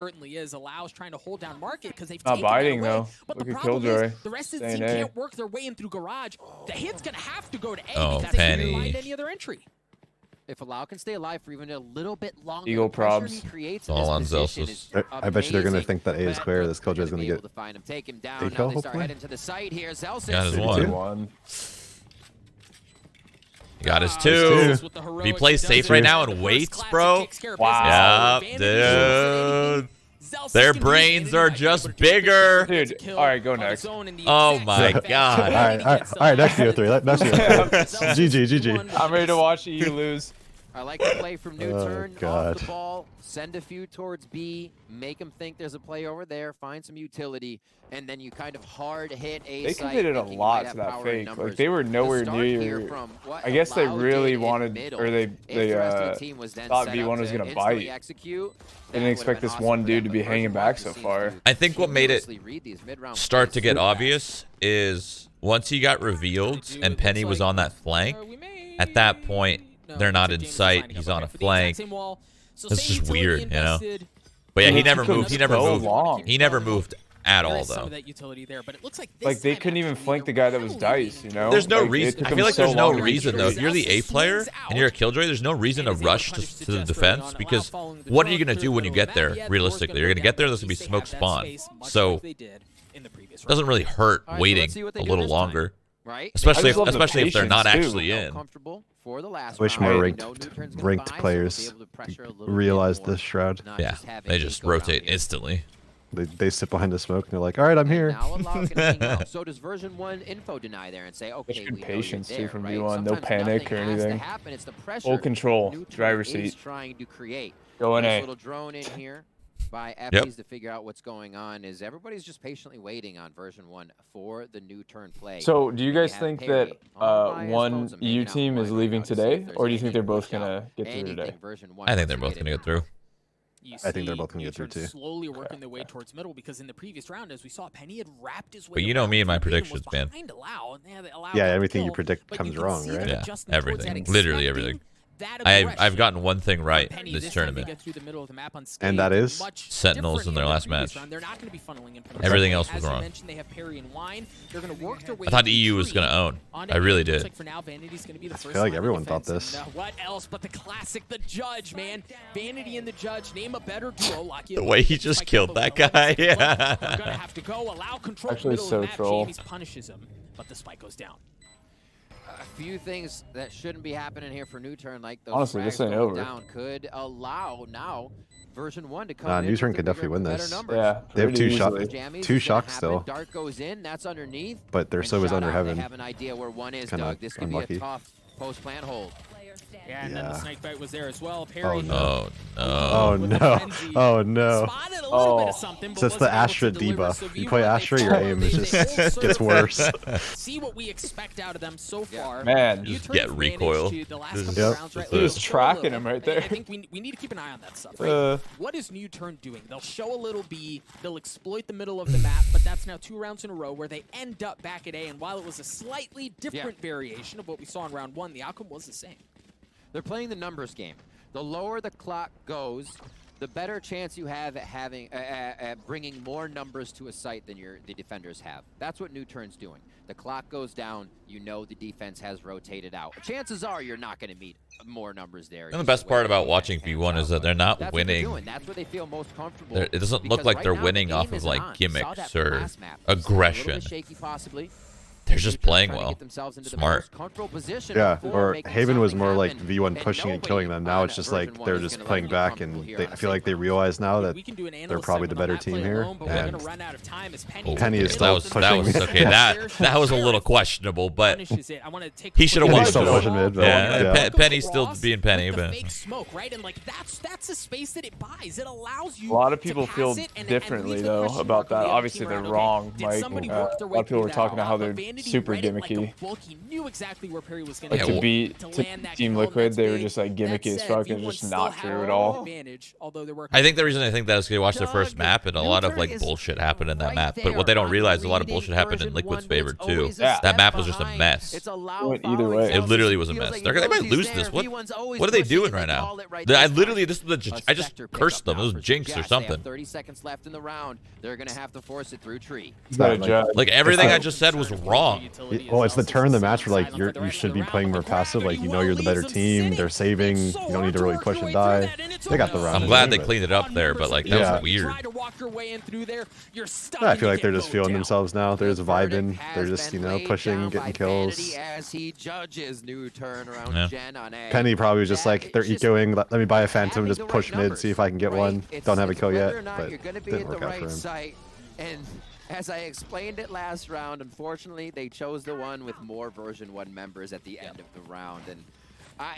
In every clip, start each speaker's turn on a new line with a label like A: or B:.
A: certainly is. Allows trying to hold down market because they've
B: Not
A: taken
B: biting
A: that away.
B: though.
A: But
B: Look
A: the
B: at
A: problem
B: Killjoy.
A: is the rest of the team
B: Staying A.
A: can't work their way in through garage. The hit's gonna have to go to A
C: Oh,
A: because they
C: Penny.
A: can't find any other entry.
D: If Allow can stay alive for even a little bit longer,
B: Eagle
D: the pressure
B: probs.
D: he creates
C: All
D: in
C: on
D: this position
C: Zelsus.
D: is
E: I bet you they're gonna
D: amazing,
E: think that A is
D: but
E: clear.
D: look,
E: This Killjoy is
D: they're
E: gonna
D: be
E: get
D: able to find him, take him down.
E: HIKO,
D: Now they start
E: hopefully.
D: heading to the site here. Zelsus.
C: Got his
E: Maybe
C: one.
E: two.
B: One.
C: He got his
A: He's
C: two.
A: with the
C: If he
A: heroics
C: plays
A: he
C: safe
A: does
C: right
A: it.
C: now
A: The
C: and
A: first
C: waits,
A: classic
C: bro.
A: takes care of
B: Wow.
A: business.
C: Yep, dude.
A: Zelsus
C: Their
A: can
C: brains
A: use
C: are
A: anything,
C: just
A: but
C: bigger.
B: Dude, all right, go next.
C: Oh my God.
E: All right, next year 3. Next year. GG.
B: I'm ready to watch you lose.
D: I like the play from NUTURN.
E: God.
D: Off the ball, send a few towards B, make them think there's a play over there, find some utility, and then you kind of hard hit A
B: They
D: site.
B: committed a
D: thinking you
B: lot
D: might
B: to
D: have
B: that
D: power in
B: fake.
D: numbers.
B: Like they were
D: The
B: nowhere
D: start here
B: near.
D: from what
B: I guess they
D: Allow
B: really
D: did in
B: wanted,
D: middle,
B: or they
D: if the rest of the team was then
B: thought
D: set
B: V1
D: up
B: was
D: to
B: gonna
D: instantly
B: bite.
D: execute,
B: They
D: that
B: didn't
D: would've
B: expect
D: been
B: this
D: awesome
B: one
D: for
B: dude
D: them,
B: to
D: but
B: be hanging
D: VERSION1
B: back so
D: just seems
B: far.
D: to
C: I think what made it
D: seamlessly read these mid-round
C: start
D: plays
C: to get
D: so
C: obvious is once he got revealed and Penny was on that flank, at that point, they're not in sight. He's on a flank. It's just weird, you know? But yeah, he never moved. He never
B: So
C: moved.
B: long.
C: He never moved at all,
A: Some
C: though.
A: of that utility there, but it looks like,
B: Like they couldn't even flank the guy that was Dice, you know?
C: There's no
B: Like, it
C: reason.
B: took
C: I
B: them
C: feel like
B: so
C: there's no
B: long to
C: reason, though. If
B: retreat.
C: you're the A player and you're a Killjoy, there's no reason to rush to the defense because what are you going to do when you get there, realistically? You're going to get there, there's going to be smoke spawn. So it doesn't really hurt
D: All right, so let's
C: waiting
D: see what they
C: a
D: do
C: little
D: this time.
C: longer.
D: Right?
C: Especially
B: I just love the
C: if they're not
B: patience, too.
C: actually in.
D: Comfortable for the last
E: Wish
D: round.
E: more
D: We know NUTURN's gonna
E: ranked
D: buy, so
E: players
D: they'll be able to pressure a little bit
E: realize
D: more,
E: this Shroud.
D: not
C: Yeah,
D: just having
C: they just
D: HIKO down
C: rotate
D: here.
C: instantly.
E: They sit behind the smoke and they're like, all right, I'm here.
D: Now Allow can hang out. So does VERSION1 info deny there and say, okay,
B: Such good
D: we know
B: patience,
D: you're
B: too,
D: there,
B: from
D: right?
B: V1. No
D: Sometimes
B: panic or
D: nothing has to
B: anything.
D: happen. It's the pressure
B: Full control,
D: NUTURN
B: driver's
D: is
B: seat.
D: trying to create.
B: Go in
D: This
B: A.
D: little drone in here by
C: Yep.
D: Eppies to figure out what's going on is everybody's just patiently waiting on VERSION1 for the NUTURN play.
B: So, do you
D: And
B: guys
D: have
B: think
D: Perry
B: that
D: on bias
B: one
D: phones and
B: EU
D: making out
B: team
D: wide
B: is
D: right
B: leaving
D: now to see
B: today,
D: if there's
B: or do you think
D: any
B: they're both
D: push out,
B: gonna get through
D: anything
B: today?
D: VERSION1
C: I think they're
D: wants
C: both
D: to
C: going to get through.
E: I think they're both gonna get through,
A: NUTURN
E: too.
A: slowly working their way towards middle because in the previous round, as we saw, Penny had wrapped his way.
C: But you know
A: around
C: me and my
A: the lead and was
C: predictions, man.
A: behind Allow, and Allow
E: Yeah,
A: got the
E: everything you
A: kill,
E: predict
A: but
E: comes
A: you can
E: wrong,
A: see
E: right?
A: them
C: Yeah,
A: adjusting towards that,
C: everything. Literally
A: expecting
C: everything.
A: that
C: I've
A: aggression.
C: gotten one thing right
A: Penny,
C: this
A: time they
C: tournament.
A: get through the middle of the map unscathed,
E: And that is?
A: much
C: Sentinels in
A: different
C: their
A: from the
C: last
A: previous
C: match.
A: round. They're not going to be funneling in from the
C: Everything
A: side.
C: else was
A: As you
C: wrong.
A: mentioned, they have Perry and Wine. They're going to work their way
C: I thought
A: through
C: EU was
A: tree
C: going to own.
A: onto
C: I really
A: A. Looks
C: did.
A: like for now, Vanity's going to be the first
E: feel like
A: line of
E: everyone thought
A: defense,
E: this.
A: and, what else but the classic, the Judge, man. Vanity and the Judge, name a better duo. Lock you
C: The way he just killed that guy, yeah.
A: They're going to have to go. Allow control
B: Actually,
A: middle of
B: so
A: the map.
B: troll.
A: Jamies punishes him, but the spike goes down.
D: A few things that shouldn't be happening here for NUTURN, like those
B: Honestly, this
D: frags
B: ain't
D: going
B: over.
D: down, could allow now VERSION1 to come
E: Nah,
D: in
E: NUTURN
D: with
E: could
D: the
E: definitely
D: bigger,
E: win
D: better
E: this.
D: numbers.
B: Yeah,
E: They have
B: pretty
E: two shots.
B: easily.
D: Jammies
E: Two
D: is gonna
E: shocks
D: happen.
E: still.
D: Dart goes in, that's underneath.
E: But they're
D: And
E: so is
D: shut
E: under
D: out,
E: heaven.
D: They have an idea where one is,
E: Kinda
D: Doug. This could be
E: unlucky.
D: a tough post-plant hold.
A: Yeah, and then the
E: Yeah.
A: snake bite was there as well. Perry.
E: no.
C: Oh,
E: Oh
C: no.
A: with the
E: no.
A: frenzy.
E: Oh no.
A: Spotted a little bit
B: Oh.
A: of something, but
E: So it's the
A: wasn't able to
E: Astra
A: deliver.
E: debuff.
A: So
E: You
A: V1,
E: play
A: they
E: Astra, your
A: follow,
E: aim
A: they-
E: is
A: they
E: just
A: hold
E: gets
A: serve.
E: worse.
A: See what we expect out of them so
D: Yeah.
A: far.
B: Man,
A: U-turn
C: just get
A: has managed
C: recoil.
A: to, the last
C: Just-
A: couple
E: Yep.
A: rounds, right,
C: He was
A: they'll show a
B: tracking
A: little-
B: him right
A: I
B: there.
A: think we need to keep an eye on that stuff, right? What is NUTURN doing? They'll show a little B, they'll exploit the middle of the map, but that's now 2 rounds in a row where they end up back at A, and while it was a slightly different variation of what we saw in round 1, the outcome was the same.
D: They're playing the numbers game. The lower the clock goes, the better chance you have at having bringing more numbers to a site than the defenders have. That's what NUTURN's doing. The clock goes down, you know the defense has rotated out. Chances are you're not going to meet more numbers there.
C: And the best part about watching V1 is that they're not
D: That's what they're
C: winning.
D: doing. That's where they feel most comfortable.
C: It doesn't look
D: because
C: like
D: right
C: they're
D: now,
C: winning
D: the
C: off
D: game
C: of
D: isn't
C: like
D: on. You saw
C: gimmicks
D: that from
C: or
D: last map. A little
C: aggression.
D: bit shaky possibly.
C: They're just playing
D: Trying to
C: well.
D: get themselves into the
C: Smart.
D: most comfortable position
E: Yeah,
D: before
E: or
D: making
E: Haven was
D: something
E: more like
D: happen,
E: V1
D: and
E: pushing and killing them.
D: nobody
E: Now
D: on
E: it's just
D: version
E: like
D: one
E: they're
D: is
E: just
D: gonna
E: playing
D: let you
E: back,
D: comfortable
E: and
D: here
E: they,
D: on
E: I
D: a
E: feel like
D: safe
E: they
D: round.
E: realize now that
A: We can do an
E: they're
A: analyst
E: probably the
A: segment on
E: better
A: that play
E: team here,
A: alone, but we're
E: and
A: gonna run out of time as Penny,
E: Penny is
C: that
E: still
C: was
E: pushing.
C: okay. That was a little questionable, but
A: punishes it. I want to take
C: he should have
E: Penny's
C: won.
E: still
C: though.
E: pushing mid, but
C: Yeah,
E: yeah.
C: Penny's still being Penny,
A: with the
C: but
A: fake smoke, right? And like that's a space that it buys. It allows you.
B: A lot of
A: to
B: people
A: pass
B: feel
A: it and
B: differently
A: leave the
B: though
A: question
B: about
A: mark on
B: that.
A: the other
B: Obviously
A: team
B: they're
A: around, okay,
B: wrong.
A: did
B: Like
A: somebody
B: a
A: work their way
B: lot of people
A: through
B: were
A: that
B: talking about how
A: off?
B: they're
A: But
B: super
A: read it like a
B: gimmicky.
A: book. He knew exactly where Perry was going
B: Like
C: Yeah,
B: to beat
A: to
B: to
A: land that
B: Team
A: kill, and
B: Liquid,
A: that's
B: they were
A: big.
B: just like
A: That
B: gimmicky as
A: said,
B: fuck and
A: V1
B: just
A: still
B: not
A: had
B: true at
A: an
B: all.
A: advantage, although there were
C: I think the reason I think that is because they watched the first map and a lot of like
D: Nuturn is
C: bullshit happened in that
D: right
C: map. But
D: there
C: what they don't
D: on
C: realize, a lot of
D: reading
C: bullshit happened in
D: version
C: Liquid's
D: 1, but it's
C: favor too.
D: always a
B: Yeah.
C: That
D: step
C: map was just a
D: behind.
C: mess.
D: It's a loud
B: Went either
D: following
B: way.
C: It
D: Celsius.
C: literally was a
D: Feels
C: mess.
D: like
C: They
D: he
C: might
D: knows he's
C: lose
D: there.
C: this. What
D: V1's always
C: are they
D: pushing,
C: doing
D: and
C: right
D: they
C: now?
D: call it right
C: I
D: this
C: literally
D: time.
C: I just
D: Spectre
C: cursed them.
D: pickup
C: It was
D: now for
C: jinx or
D: Jess. They have
C: something.
D: 30 seconds left in the round. They're gonna have to force it through tree.
E: It's not
B: Good
E: like,
B: job.
C: Like everything
E: It's
C: I
E: not-
C: just said was wrong.
E: well, it's the turn of the match where like you should be playing more passive. Like you know you're the better team. They're saving. You don't need to really push and die. They got the round.
C: I'm glad they
E: anyway,
C: cleaned it up there, but like that
E: Yeah.
C: was weird.
E: but I feel like they're just feeling themselves now. They're just vibing. They're just pushing, getting kills.
D: As he judges NUTURN around
C: Yeah.
D: Gen on A.
E: Penny probably was just like they're
D: It's just
E: ecoing. Let me buy a phantom,
D: having
E: just
D: the right
E: push mid,
D: numbers,
E: see if I can get
D: right?
E: one. Don't have a kill
D: whether
E: yet,
D: or not
E: but
D: you're gonna be
E: didn't
D: at the
E: work out
D: right
E: for him.
D: site. And as I explained it last round, unfortunately, they chose the one with more version 1 members at the end of the round. And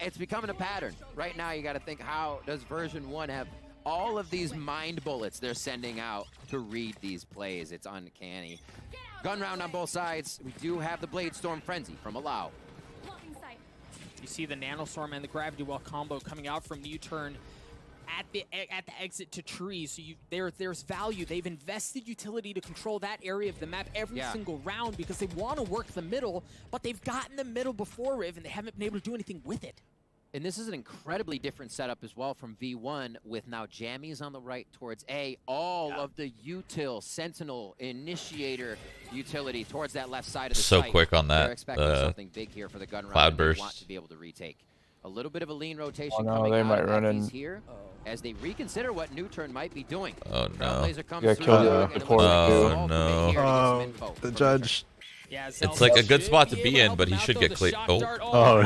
D: it's becoming a pattern. Right now, you got to think, how does version 1 have all of these mind bullets they're sending out to read these plays? It's uncanny. Gun round on both sides. We do have the Blade Storm Frenzy from Allow.
A: You see the Nanostorm and the Gravity Well combo coming out from NUTURN at the exit to trees. So there's value. They've invested utility to control that area of the map every single round because they want to work the middle, but they've gotten the middle before Riv and they haven't been able to do anything with it.
D: And this is an incredibly different setup as well from V1 with now Jammies on the right towards A. All of the util, Sentinel, Initiator utility towards that left side of the
C: So
D: site.
C: quick on that,
D: They're expecting something big here for the gun round.
C: cloud
D: and they
C: burst.
D: want to be able to retake. A little bit of a lean rotation
B: Oh, no,
D: coming
B: they
D: out
B: might
D: of
B: run
D: Akis
B: in.
D: here as they reconsider what NUTURN might be doing.
C: Oh, no.
D: Trailblazer comes
B: Yeah,
D: through,
B: kill
E: the
D: and it
B: support,
D: looks like
B: too.
D: it's
C: Oh,
D: all
C: no.
D: here to get some
E: Oh,
D: info
E: the
D: from
E: judge.
A: Yeah,
C: It's like a good spot to be in, but he should get clicked. Oh.
E: Oh,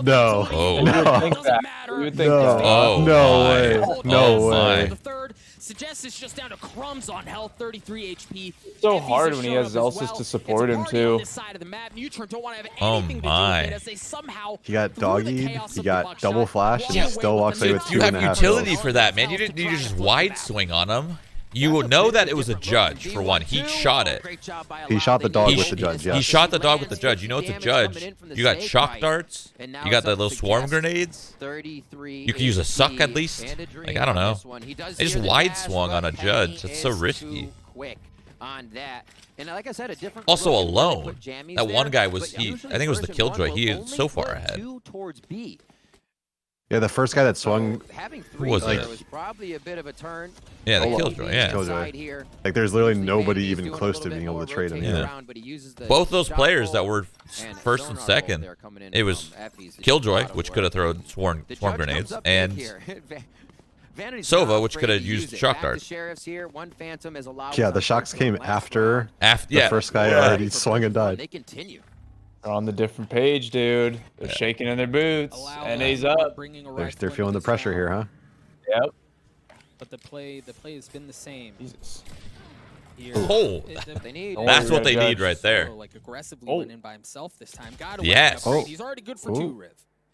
E: no.
C: Oh.
B: You would
E: No.
B: think that. You would think
E: No.
B: that.
C: Oh,
E: No
C: my.
E: way. No
C: Oh,
E: way.
C: my.
A: The third suggests it's just down to crumbs on health, 33 HP.
B: So
A: If he's
B: hard
A: a
B: when he
A: show
B: has
A: up as
B: Zelsis
A: well,
B: to support
A: it's a
B: him,
A: party
B: too.
A: on this side of the map. NUTURN don't want to have
C: Oh,
A: anything to do
C: my.
A: with it as they somehow
E: He got
A: through the
E: doggied.
A: chaos
E: He
A: of the
E: got
A: buckshot,
E: double flash, and
A: walk
E: he still
A: away
E: walks
A: with
E: away
A: the
E: with
C: You
E: two
C: have
E: and a half
C: utility
E: kills.
C: for that, man. You didn't need to just wide swing on him. You know that it was a judge, for one. He shot it.
E: He shot the dog
C: He
E: with the judge, yeah.
C: He shot the dog with the judge. You know it's a judge. You got shock darts. You got the little swarm grenades. You could use a suck at least. Like, I don't know. They just wide swung on a judge. That's so risky.
D: On that. And like I said, a different
C: Also
D: look. They wanna
C: alone.
D: put jammies
C: That one
D: there,
C: guy was
D: but
C: he.
D: usually
C: I think it was the
D: version 1
C: Killjoy.
D: will
C: He is
D: only
C: so far
D: put
C: ahead.
D: 2 towards B.
E: Yeah, the first guy that swung,
D: Having
C: Who
D: 3
C: was
D: there
C: it?
D: was probably a bit of a turn.
C: Yeah, the
E: Oh,
C: Killjoy. Yeah.
E: Killjoy.
D: Here.
E: like there's literally
D: Usually
E: nobody
D: Vandy's
E: even
D: doing a
E: close
D: little
E: to
D: bit
E: being able
D: more
E: to trade him.
D: rotating
C: Yeah.
D: around, but he uses the
C: Both those
D: shot
C: players that
D: roll
C: were
D: and
C: first and
D: sonar roll
C: second,
D: there coming in
C: it was
D: from Effie's. It's
C: Killjoy,
D: a lot of
C: which could have
D: work.
C: thrown swarm
D: The judge
C: grenades,
D: comes up big
C: and
D: here. Vanity's
C: Sova,
D: not
C: which
D: afraid
C: could have
D: to
C: used
D: use it.
C: shock
D: Back to
C: darts.
D: Sheriff's here. One Phantom is allowed.
E: Yeah, the shocks came after
C: after
E: the first guy already swung and died.
D: They continue.
B: They're on the different page, dude. They're shaking in their boots. And he's up.
E: They're feeling the pressure here, huh?
B: Yep.
A: But the play has been the same.
B: Jesus.
A: Here.
C: Oh,
D: They need.
B: Don't
C: that's
B: worry,
C: what they
B: Judge.
C: need right there.
A: Solo, like aggressively
B: Oh.
A: went in by himself this time. Got away.
C: Yes.
E: Oh.
A: He's already good for
E: Oh.
A: 2, Riv.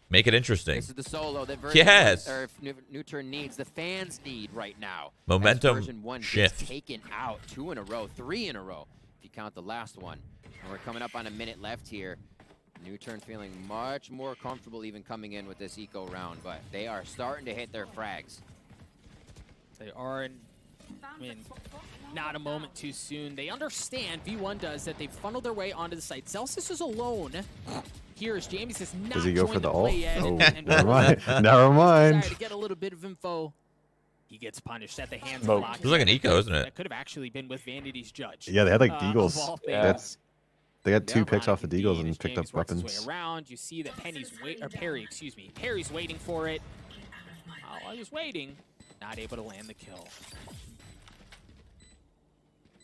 C: Make it interesting.
D: This is the solo that version
C: Yes.
D: or if NUTURN needs, the fans need right now.
C: Momentum
D: As version 1 gets
C: shift.
D: taken out 2 in a row, 3 in a row, if you count the last one. And we're coming up on a minute left here. NUTURN feeling much more comfortable even coming in with this eco round, but they are starting to hit their frags.
A: They are in, I mean, not a moment too soon. They understand, V1 does, that they've funneled their way onto the site. Celsius is alone. Here is James has not
E: Does he go
A: joined
E: for the
A: play
E: ult?
A: yet,
E: Oh,
A: and
E: never mind. Never mind.
A: To get a little bit of info. He gets punished at the hands
B: Smoke.
A: of Lock.
C: It was like an eco, isn't it?
A: That could have actually been with Vanity's judge.
E: Yeah, they had like
A: Of
E: deagles.
A: all things.
B: Yeah.
E: That's they got 2
D: Yeah,
E: picks off of
A: Indeed,
E: deagles and
A: as
E: picked up
A: James works his
E: weapons.
A: way around, you see that Perry, excuse me, Perry's waiting for it. While I was waiting, not able to land the kill.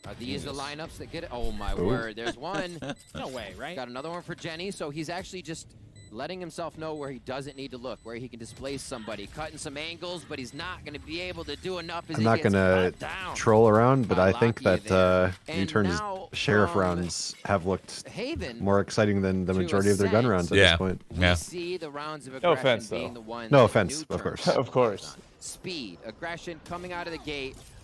D: Are these the lineups that get it? Oh my
E: Ooh.
D: word, there's one.
A: No way, right?
D: Got another one for Jenny, so he's actually just letting himself know where he doesn't need to look, where he can displace somebody, cutting some angles, but he's not going to be able to do enough as
E: I'm
D: he
E: not
D: gets
E: gonna
D: cut down.
E: troll around, but
D: by
E: I think
D: Lockheed
E: that
D: there.
E: NUTURN's
D: now
E: sheriff
D: from
E: rounds have looked
D: Haven,
E: more exciting than the
D: to
E: majority of their gun
D: Ascent.
E: rounds at
C: Yeah.
E: this point.
D: we
C: Yeah.
D: see the rounds of
B: No
D: aggression
B: offense,
D: being
B: though.
D: the ones
E: No
D: that
E: offense, of
D: NUTURN
E: course.
B: Of course.
D: Speed, aggression coming out of the gate,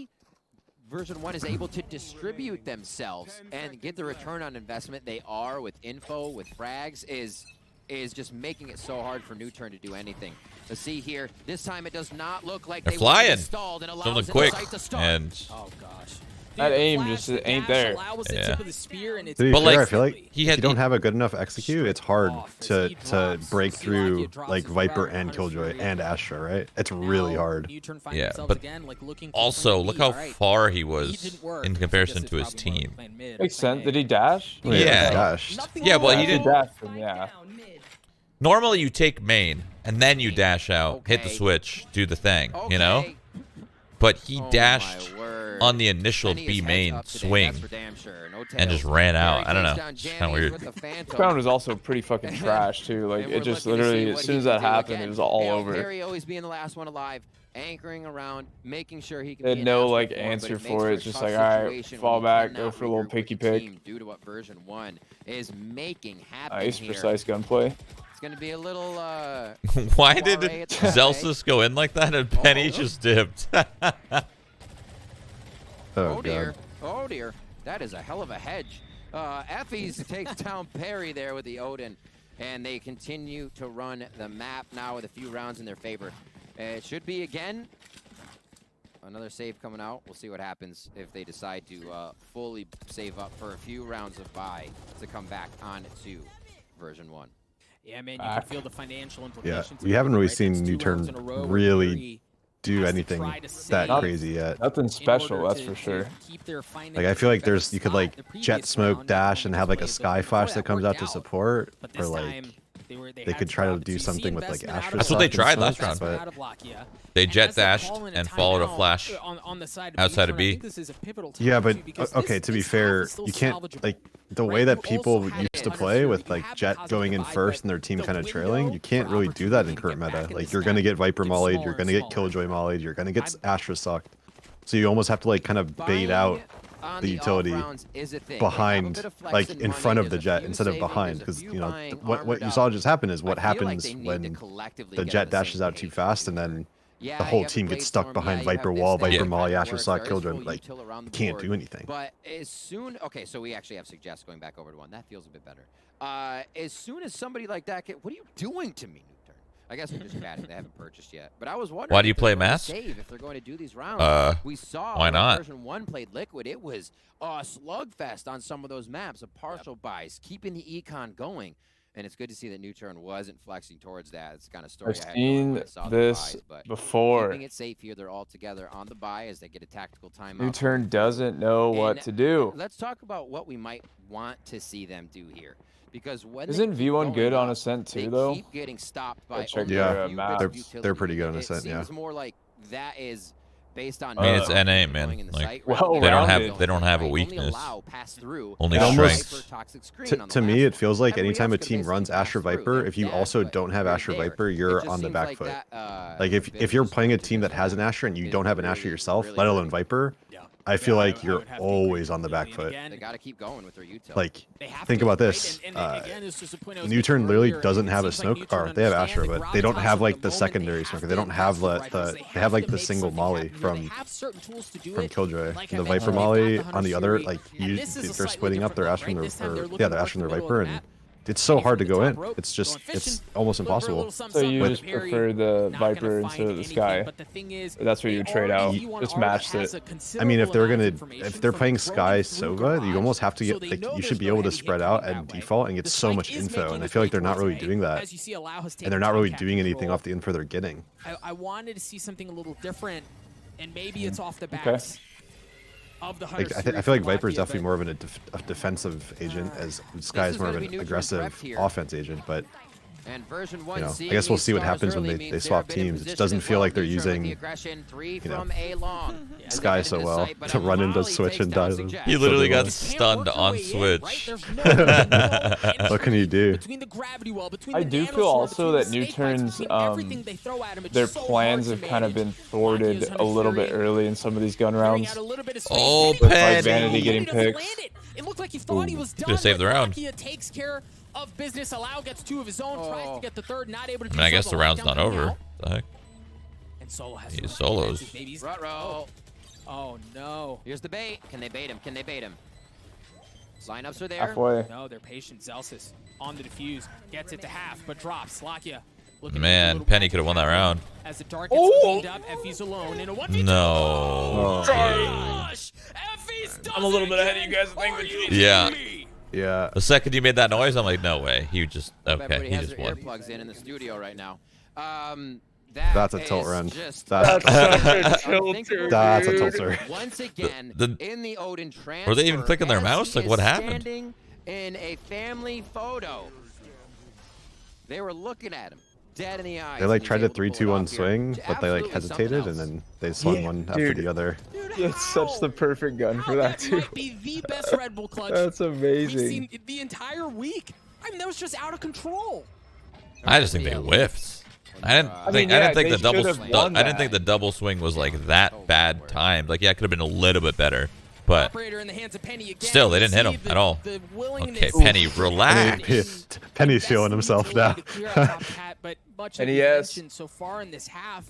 D: way version 1 is able to distribute themselves and get the return on investment they are with info, with frags, is just making it so hard for NUTURN to do anything. Let's see here. This time it does not look like
C: they're
D: they
C: flying.
D: stalled and allows
C: Something
D: the
C: quick
D: site to start.
C: and
A: Oh gosh.
F: That aim just ain't there.
C: Yeah.
E: To be
C: But,
E: fair,
C: like,
E: I feel like
C: he
E: if
C: had
E: you don't have a good enough execute, it's hard to break through like Viper and Killjoy and Astra, right? It's really hard.
C: Yeah, but also look how far he was in comparison to his team.
F: Makes sense. Did he dash?
C: Yeah.
E: Dashed.
C: Yeah, well, he
F: He
C: didn't.
F: dashed him, yeah.
C: Normally, you take main and then you dash out, hit the switch, do the thing, you know. But he dashed on the initial B main swing and just ran out. I don't know. It's kind of weird.
F: This round was also pretty fucking trash too. Like it just literally, as soon as that happened, it was all over.
D: Barry always being the last one alive, anchoring around, making sure he can.
F: They had no like answer for it. It's just like, all right, fall back, go for a little picky pick.
D: Due to what version 1 is making happen
F: Nice,
D: here.
F: precise gunplay.
D: It's gonna be a little.
C: Why did Zelsis go in like that and Penny just dipped?
D: Oh dear. Oh dear. That is a hell of a hedge. Effie's takes down Perry there with the Odin. And they continue to run the map now with a few rounds in their favor. It should be again. Another save coming out. We'll see what happens if they decide to fully save up for a few rounds of buy to come back on to version 1.
A: Yeah, man, you can feel the financial implications.
E: We haven't really seen NUTURN really do anything that crazy yet.
F: Nothing special, that's for sure.
E: Like I feel like you could like jet smoke dash and have like a sky flash that comes out to support, or like they could try to do something with like Astra.
C: That's what they tried last
E: round.
C: But they jet dashed and followed a flash outside of B.
E: Yeah, but okay, to be fair, you can't like the way that people used to play with like Jet going in first and their team kind of trailing. You can't really do that in current meta. Like you're gonna get Viper mollied, you're gonna get Killjoy mollied, you're gonna get Astra sucked. So you almost have to like kind of bait out the utility behind, like in front of the Jet instead of behind, because you know what you saw just happen is what happens when the Jet dashes out too fast and then the whole team gets stuck behind Viper wall, Viper molly, Astra slot, Killjoy. Like you can't do anything.
D: But as soon, okay, so we actually have suggest going back over to 1. That feels a bit better. As soon as somebody like that, what are you doing to me, NUTURN? I guess we're just chatting. They haven't purchased yet. But I was wondering.
C: Why do you play Mass?
D: If they're going to do these rounds. We saw
C: why not?
D: Version 1 played Liquid. It was a slugfest on some of those maps of partial buys, keeping the econ going. And it's good to see that NUTURN wasn't flexing towards that. It's the kind of story
F: I've seen this
D: buys,
F: before.
D: Keeping it safe here, they're all together on the buy as they get a tactical timeout.
F: NUTURN doesn't know what to do.
D: Let's talk about what we might want to see them do here. Because when
F: isn't V1 good on Ascent too, though?
D: Keep getting stopped by
E: yeah, they're pretty good on Ascent. Yeah,
D: it seems more like that is based on.
C: I mean, it's NA, man. Like they don't have a weakness. Only strength.
E: To me, it feels like anytime a team runs Astra Viper, if you also don't have Astra Viper, you're on the back foot. Like if you're playing a team that has an Astra and you don't have an Astra yourself, let alone Viper, I feel like you're always on the back foot.
D: They gotta keep going with their util.
E: Like, think about this. NUTURN literally doesn't have a smoke, or they have Astra, but they don't have like the secondary smoker. They don't have they have like the single molly from Killjoy. And the Viper molly on the other, like they're splitting up their Astra and their Astra and their Viper, and it's so hard to go in. It's almost impossible.
F: So you just prefer the Viper instead of the Sky. That's what you would trade out. Just match it.
E: I mean, if they're playing Sky Sova, you almost have to get like you should be able to spread out and default and get so much info. And I feel like they're not really doing that. And they're not really doing anything off the info they're getting.
A: I wanted to see something a little different, and maybe it's off the backs.
E: Like, I feel like Viper is definitely more of a defensive agent, as Sky is more of an aggressive offense agent. But you know, I guess we'll see what happens when they swap teams. It doesn't feel like they're using, you know, Sky so well to run into Switch and die them.
C: He literally got stunned on Switch.
E: What can you do?
F: I do feel also that NUTURN's their plans have kind of been thwarted a little bit early in some of these gun rounds.
C: Oh,
F: with like Vanity getting picked.
A: It looked like he thought he was done.
C: Could save the round.
A: Takes care of business. Allow gets 2 of his own. Tries to get the 3rd. Not able to.
C: I mean, I guess the round's not over. The heck?
A: And Solo has
C: he solos.
A: Oh no.
D: Here's the bait. Can they bait him? Can they bait him? Lineups are there.
F: Halfway.
A: No, they're patient. Zelsis on the defuse. Gets it to half, but drops. Slakia.
C: Man, Penny could have won that round.
A: As the dark gets cleaned up, Effie's alone in a 1v2.
C: No.
A: Gosh! Effie's
F: I'm a little bit ahead of you guys. I think.
C: Yeah.
E: Yeah.
C: The second you made that noise, I'm like, no way. He just
D: Everybody
C: he
D: has
C: just
D: their
C: won.
D: earplugs in the studio right now.
E: That's a tilt
D: is
E: run.
D: just-
E: That's
F: That's a
D: unthinkable.
E: That's a
F: dude.
E: tilter.
D: Once again,
C: The-
D: in the Odin transfer,
C: Were they even clicking their
D: as
C: mouse?
D: he
C: Like, what
D: is
C: happened?
D: Standing in a family photo. They were looking at him, dead in the eyes.
E: They like
D: and he's
E: tried to
D: able pull it
E: 3-2-1
D: off here.
E: swing, but they like
D: Absolutely
E: hesitated
D: something
E: and
D: else.
E: then they swung
F: Yeah,
E: one after
F: dude.
E: the other.
A: Dude,
F: It's such the perfect gun for that too.
A: might be the best Red Bull clutch
F: That's
A: we've
F: amazing.
A: seen the entire week. I mean, that was just out of control.
C: I just think they whiffed. I didn't
F: I
C: think
F: mean, yeah,
C: the
F: they
C: double
F: should've won
C: I didn't think the double swing was like that bad timed. Like, yeah, it could have been a little bit better, but
A: Operator in the hands of Penny again.
C: still, they didn't hit
A: See
C: him
A: the-
C: at all.
A: the willingness
C: Okay,
A: to-
C: Penny, relax.
E: Penny's feeling himself now.
A: But much like
F: And
A: you
F: yes.
A: mentioned so far in this half,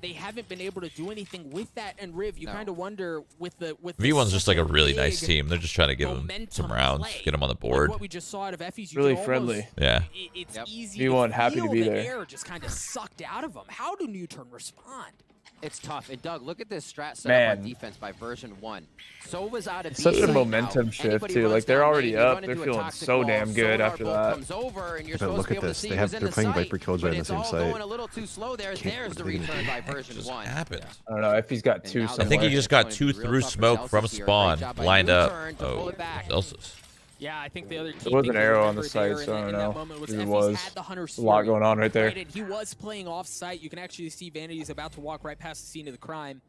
A: they haven't been able to do anything with that. And Riv, you kind of wonder with the
C: V1's just like a really
A: big
C: nice team. They're just trying to give him some
A: momentum
C: rounds,
A: play,
C: get him on the
A: like
C: board.
A: what we just saw out of Effie's, you
F: Really
A: can
F: friendly.
A: almost-
C: Yeah.
A: It's
D: Yep.
A: easy.
F: V1
A: to
F: happy to
A: feel
F: be
A: the
F: there.
A: air just kind of sucked out of them. How do NUTURN respond?
D: It's tough. And Doug, look at this strat set up
F: Man.
D: on defense by version 1. Sova's out of
F: It's such
D: B
F: a
D: right
F: momentum
D: now.
F: shift,
D: Anybody
F: too.
D: runs
F: Like, they're
D: down
F: already
D: lane, you
F: up.
D: run
F: They're
D: into a
F: feeling
D: toxic
F: so
D: wall,
F: damn good
D: Solar
F: after
D: bolt
F: that.
D: comes over, and you're
E: But
D: supposed
E: look
D: to be
E: at
D: able to
E: this.
D: see
E: They
D: who's
E: have-
D: in
E: they're
D: the
E: playing
D: site,
E: Viper Killjoy
D: but
E: in the
D: it's
E: same
D: all
E: site.
D: going a little too slow there. There's the return by version
C: Just
D: 1.
C: happened.
F: I don't know if he's got
D: And
F: two
D: now
F: somewhere.
C: I think he
D: Somewhere.
C: just got
D: It's
C: two
D: going to be
C: through
D: real tough for
C: smoke from
D: Celsius here.
C: spawn,
D: Great job by
C: lined up.
D: NUTURN to pull
C: Oh,
D: it back.
C: Celsius.
A: Yeah, I think the other key
F: There was
A: thing
F: an
A: to
F: arrow on the
A: remember
F: site,
A: there
F: so I
A: in
F: don't
A: that
F: know.
A: moment was
F: There
A: Effie's
F: was
A: had the Hunter's
F: a lot
A: Fury,
F: going on right there.
A: And he was playing off site. You can actually see Vanity's about to walk right past the scene of the crime.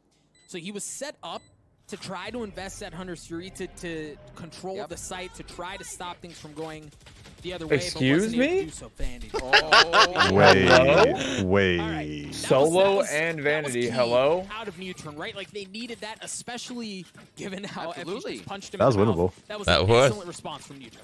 A: So he was set up to try to invest that Hunter's Fury to control the site, to try to stop things from going the other way.
F: Excuse
A: but wasn't able to
F: me?
A: do so. Vanity.
E: Wait.
F: Solo
A: was-
F: and
A: that was
F: Vanity,
A: key
F: hello?
A: Out of NUTURN, right? Like they needed that, especially given how Effie
D: Absolutely.
A: just punched him.
E: That was
A: in the mouth.
E: winnable.
A: That was
C: That
A: an
C: was.
A: excellent response from NUTURN.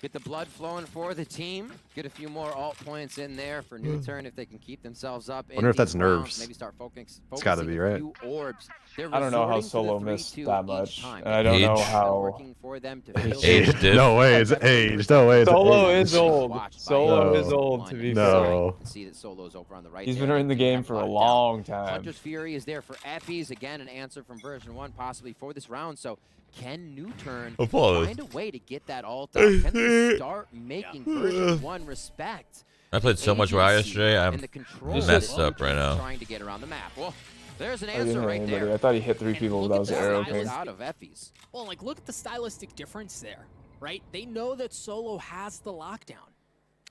D: Get the blood flowing for the team. Get a few more alt points in there for NUTURN if they can keep themselves up. in
E: Wonder if that's
D: these rounds.
E: nerves.
D: Maybe start focusing.
E: gotta be, right?
D: A few orbs. They're
F: I don't know how
D: resorting to the
F: Solo missed
D: 3-2
F: that
D: each
F: much,
D: time.
F: and I don't know
C: Age.
F: how.
D: Working for them to feel
C: Age diff.
E: No way, it's age. No way, it's
F: Solo
E: age.
F: is old. Solo is
E: No.
F: old, to be
E: No.
F: fair.
D: You can see that Solo's over on the right.
F: He's
D: there.
F: been in the
D: They
F: game
D: have
F: for a
D: locked down.
F: long time.
D: Hunter's Fury is there for Effies. Again, an answer from version 1 possibly for this round. So can NUTURN
C: Applause.
D: find a way to get that alt up? Can they start making version 1 respect?
C: I played so much WoW yesterday. I'm
D: and the control
C: messed
D: that
C: up right now.
D: Trying to get around the map. Well, there's an
F: I didn't
D: answer
F: hit
D: right
F: anybody.
D: there.
F: I thought he hit 3 people,
A: look
F: but that
A: at
F: was an
A: the
F: arrow
A: stylus
F: king.
D: Out of Effies.
A: Well, like, look at the stylistic difference there, right? They know that Solo has the lockdown.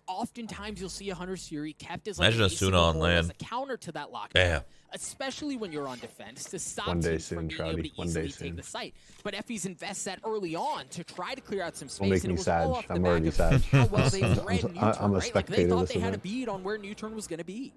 A: Oftentimes, you'll see a Hunter's Fury kept as like
C: Imagine
A: a
C: Asuna
A: single
C: on
A: hold as
C: land.
A: a counter to that lockdown.
C: Damn.
A: Especially when you're on defense to stop
E: One day
A: teams
E: soon,
A: from being able
E: Shroudy.
A: to
E: One day
A: easily take
E: soon.
A: the site. But Effie's invests that early on to try to clear out some space.
E: Don't make
A: and
E: me
A: it was
E: sad.
A: all off the
E: I'm
A: back
E: already
A: of
E: sad.
A: How well they read
E: I'm a
A: NUTURN, right? Like they
E: spectator
A: thought
E: this
A: they had a
E: event.
A: bead on where NUTURN was going to be.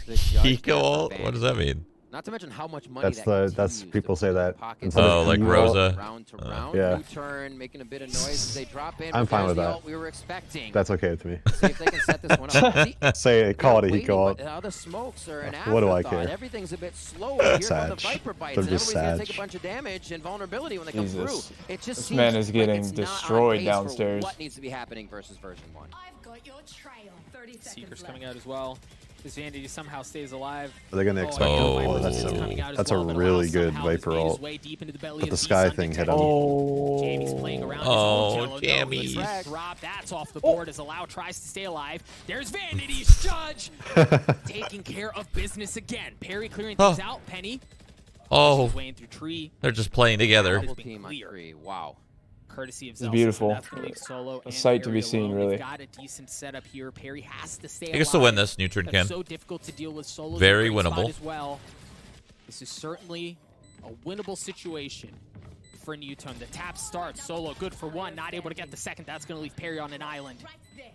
D: The judge
C: HIKO
D: there for
C: ult?
D: Vandy.
C: What does that mean?
D: Not to mention how much money
E: That's
D: continues to
E: people say
D: pour
E: that.
D: pockets
E: Instead
C: Oh,
E: of
C: like
E: King
C: Rosa?
E: Ult,
D: round to round.
E: Yeah.
D: NUTURN making a bit of noise as they drop in.
E: I'm
D: but
E: fine
D: there's
E: with
D: the
E: that.
D: ult we were expecting.
E: That's okay with me.
D: See if they can set this one up. See,
E: Say call it a
D: they're
E: HIKO ult.
D: waiting, but the smokes are an
E: What do I
D: afterthought.
E: care?
D: Everything's a bit slow. Here come the
E: Sag.
D: Viper bites,
E: They're
D: and
E: just
D: everybody's gonna take
E: Sag.
D: a bunch of damage and vulnerability when they come
F: Jesus.
D: through. It just
F: This
D: seems
F: man is
D: like
F: getting
D: it's not on
F: destroyed
D: pace for
F: downstairs.
D: What needs to be happening versus version 1?
G: I've got your trail. 30 seconds
A: Seeker's
G: left.
A: coming out as well. This Vanity somehow stays alive.
E: Are they gonna
A: Oh,
E: expect
A: I know
E: him?
C: Oh,
A: Viper
C: that's
A: is
C: a-
A: coming out as
E: that's a
A: well, but
E: really
A: Allow
E: good
A: somehow has
E: Viper
A: made his
E: ult.
A: way deep into the belly
E: But
A: of
E: the Sky
A: sun
E: thing hit
A: detected.
E: him.
A: Jamie's playing around
C: Oh,
A: his own
C: Jamie.
A: Drop. That's off the board as Allow tries to stay alive. There's Vanity's Judge taking care of business again. Perry clearing things out. Penny
C: Oh,
A: weighing through tree.
C: they're just playing together.
D: Double
A: been
D: team on
A: clear.
D: 3. Wow.
A: Courtesy of
F: It's
A: Zelsa,
F: beautiful.
A: so that's gonna leave Solo
F: A
A: and
F: sight to
A: Perry
F: be seen,
A: alone.
F: really.
A: They've got a decent setup here. Perry has to stay
C: He can still win
A: alive.
C: this. NUTURN
A: That's
C: can.
A: so difficult to deal with. Solo's
C: Very
A: in a great spot
C: winnable.
A: as well. This is certainly a winnable situation for NUTURN. The tap starts. Solo good for one, not able to get the second. That's going to leave Perry on an island.
G: Right there.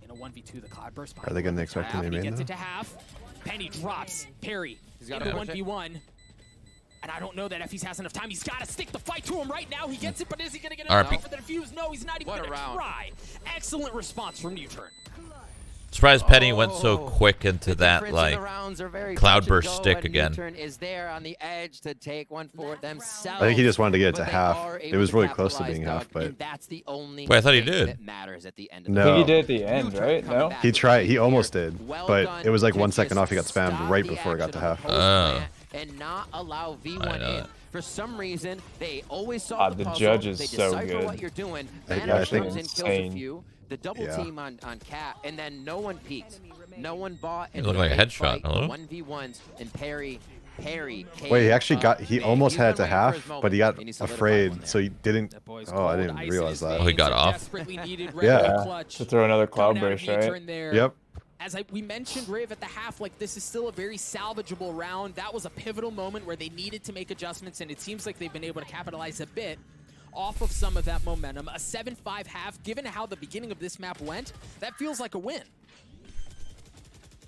A: In a 1v2, the Cloudburst.
E: Are they gonna expect him to
A: He
E: main
A: gets
E: though?
A: it to half. Penny drops. Perry
D: He's got
A: into
D: to push it.
A: 1v1. And I don't know that Effie's has enough time. He's got to stick the fight to him right now. He gets it, but is he going to get
C: RP.
A: enough for the defuse? No, he's not even
D: What a
A: going to
D: round.
A: try. Excellent response from NUTURN.
C: Surprised Penny went so quick into
D: The
C: that,
D: difference in
C: like,
D: the rounds are very
C: Cloudburst
D: touch and go,
C: stick
D: and
C: again.
D: NUTURN is there on the edge to take one for themselves.
E: I think he just wanted to get it to
D: but they
E: half.
D: are
E: It
D: able
E: was
D: to
E: really close to
D: capitalize,
E: being
D: Doug,
E: half, but
D: and that's the only
C: Wait, I thought he
D: thing
C: did.
D: that matters at the end of
E: No.
F: I think he
D: the
F: did at the end,
D: NUTURN
F: right?
D: coming
F: No?
D: back
E: He
D: to
E: tried. He
D: here.
E: almost did,
D: Well
E: but
D: done
E: it was like
D: to
E: 1 second
D: just
E: off. He got spammed
D: stop
E: right
D: the
E: before it got to
D: action on
E: half.
D: the post plant, and not allow V1 in. For some reason, they always
F: Ah,
D: solve the
F: the
D: puzzle.
F: judge is
D: they
F: so
D: decipher
F: good.
D: what you're doing.
E: Yeah, I
D: Vanish
E: think
D: comes in, kills a
F: insane.
D: few. The double team on Cat, and then no one peeks. No one bought.
C: It looked like a headshot. Hello?
D: 1v1s and Perry.
E: Wait, he actually got. He almost had it to half, but he got afraid, so he didn't. Oh, I didn't realize that.
C: Oh, he got off.
E: Yeah.
F: To throw another cloud burst, right?
E: Yep.
A: As we mentioned, Riv, at the half, like, this is still a very salvageable round. That was a pivotal moment where they needed to make adjustments, and it seems like they've been able to capitalize a bit off of some of that momentum. A 7-5 half, given how the beginning of this map went, that feels like a win.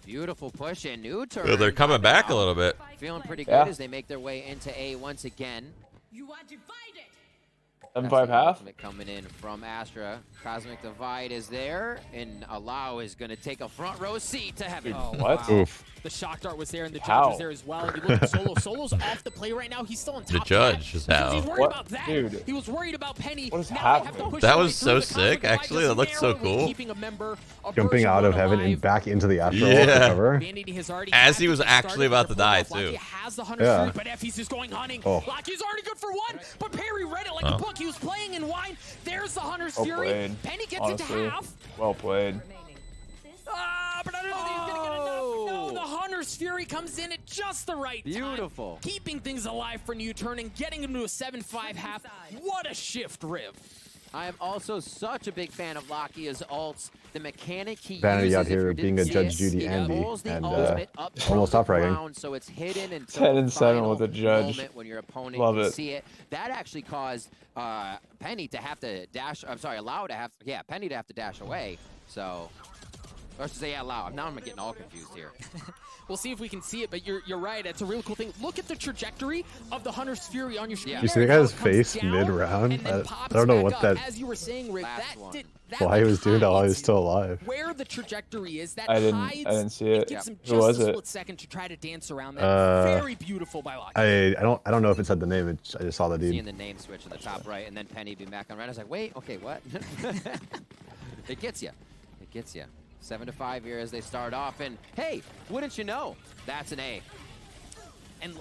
D: Beautiful push and NUTURN.
C: Well, they're coming back a little bit.
D: Feeling pretty good
F: Yeah.
D: as they make their way into A once again.
G: You are divided.
F: 7-5 half.
D: Ultimate coming in from Astra. Cosmic Divide is there, and Allow is going to take a front row seat to heaven.
A: Oh,
F: What?
A: wow.
E: Oof.
A: The shock dart was there, and the judge
F: How?
A: was there as well. And you look at Solo. Solo's off the play right now. He's still on top
C: The
A: of
C: judge
A: that
C: is
A: because
C: how.
A: He's worried
F: What?
A: about that.
F: Dude.
A: He was worried about Penny.
F: What is
A: Now they have to
F: happening?
A: push
C: That
A: their way
C: was
A: through.
C: so
A: The Cosmic
C: sick,
A: Divide
C: actually.
A: just
C: That looked so
A: narrowly
C: cool.
A: keeping a member of
E: Jumping
A: Version
E: out of
A: 1
E: heaven
A: alive.
E: and back into the afterworld
C: Yeah.
E: to cover.
A: Vanity has already
C: As
A: had
C: he
A: to
C: was
A: get
C: actually
A: started
C: about
A: with
C: to
A: the
C: die,
A: pull-off.
C: too.
A: Locky has the Hunter
E: Yeah.
A: Fury, but Effie's just going hunting.
E: Oh.
A: Locky's already good for one, but Perry read it like a book. He was playing in wine. There's the Hunter's
F: Well
A: Fury.
F: played.
A: Penny gets
F: Honestly.
A: into half.
F: Well played.
A: Ah, but I don't know if he's gonna get enough. No, the Hunter's Fury comes in at just the right time.
D: Beautiful.
A: Keeping things alive for NUTURN and getting him to a 7-5 half. What a shift, Riv.
D: I am also such a big fan of Locky's ults. The mechanic he
E: Vanity
D: uses,
E: out
D: if
E: here
D: you
E: being
D: didn't
E: a
D: see
E: Judge
D: it,
E: Judy
D: he
E: Andy
D: pulls the
E: and
D: ultimate up
E: almost
D: from
E: top
D: the
E: fragging.
D: ground, so it's hidden until
F: 10
D: the
F: and 7
D: final
F: with a judge.
D: moment when your opponent
F: Love
D: can
F: it.
D: see it. That actually caused Penny to have to dash. I'm sorry, Allow to have. Yeah, Penny to have to dash away. So, or I should say, yeah, Allow. Now I'm getting all confused here.
A: We'll see if we can see it, but you're right. It's a really cool thing. Look at the trajectory of the Hunter's Fury on your screen.
D: Yeah.
E: You see the
A: there,
E: guy's
A: how it comes
E: face
A: down
E: mid-round?
A: and then
E: I
A: pops
E: don't know
A: back
E: what
A: up.
E: that-
A: As you were saying, Rick,
D: Last one.
E: Why he was doing that while he was
A: hides
E: still alive.
A: where the trajectory is. That
F: I didn't
A: hides.
F: see it.
A: Gives him
F: Who
A: just
F: was
A: a
F: it?
A: split second to try to dance around that. Very beautiful by Locky.
E: I don't know if it said the name. I just saw the
D: Seeing
E: dude.
D: the name switch in the top right, and then Penny be back on red. I was like, wait, okay, what? It gets you. It gets you. 7-5 here as they start off, and hey, wouldn't you know, that's an A.
A: And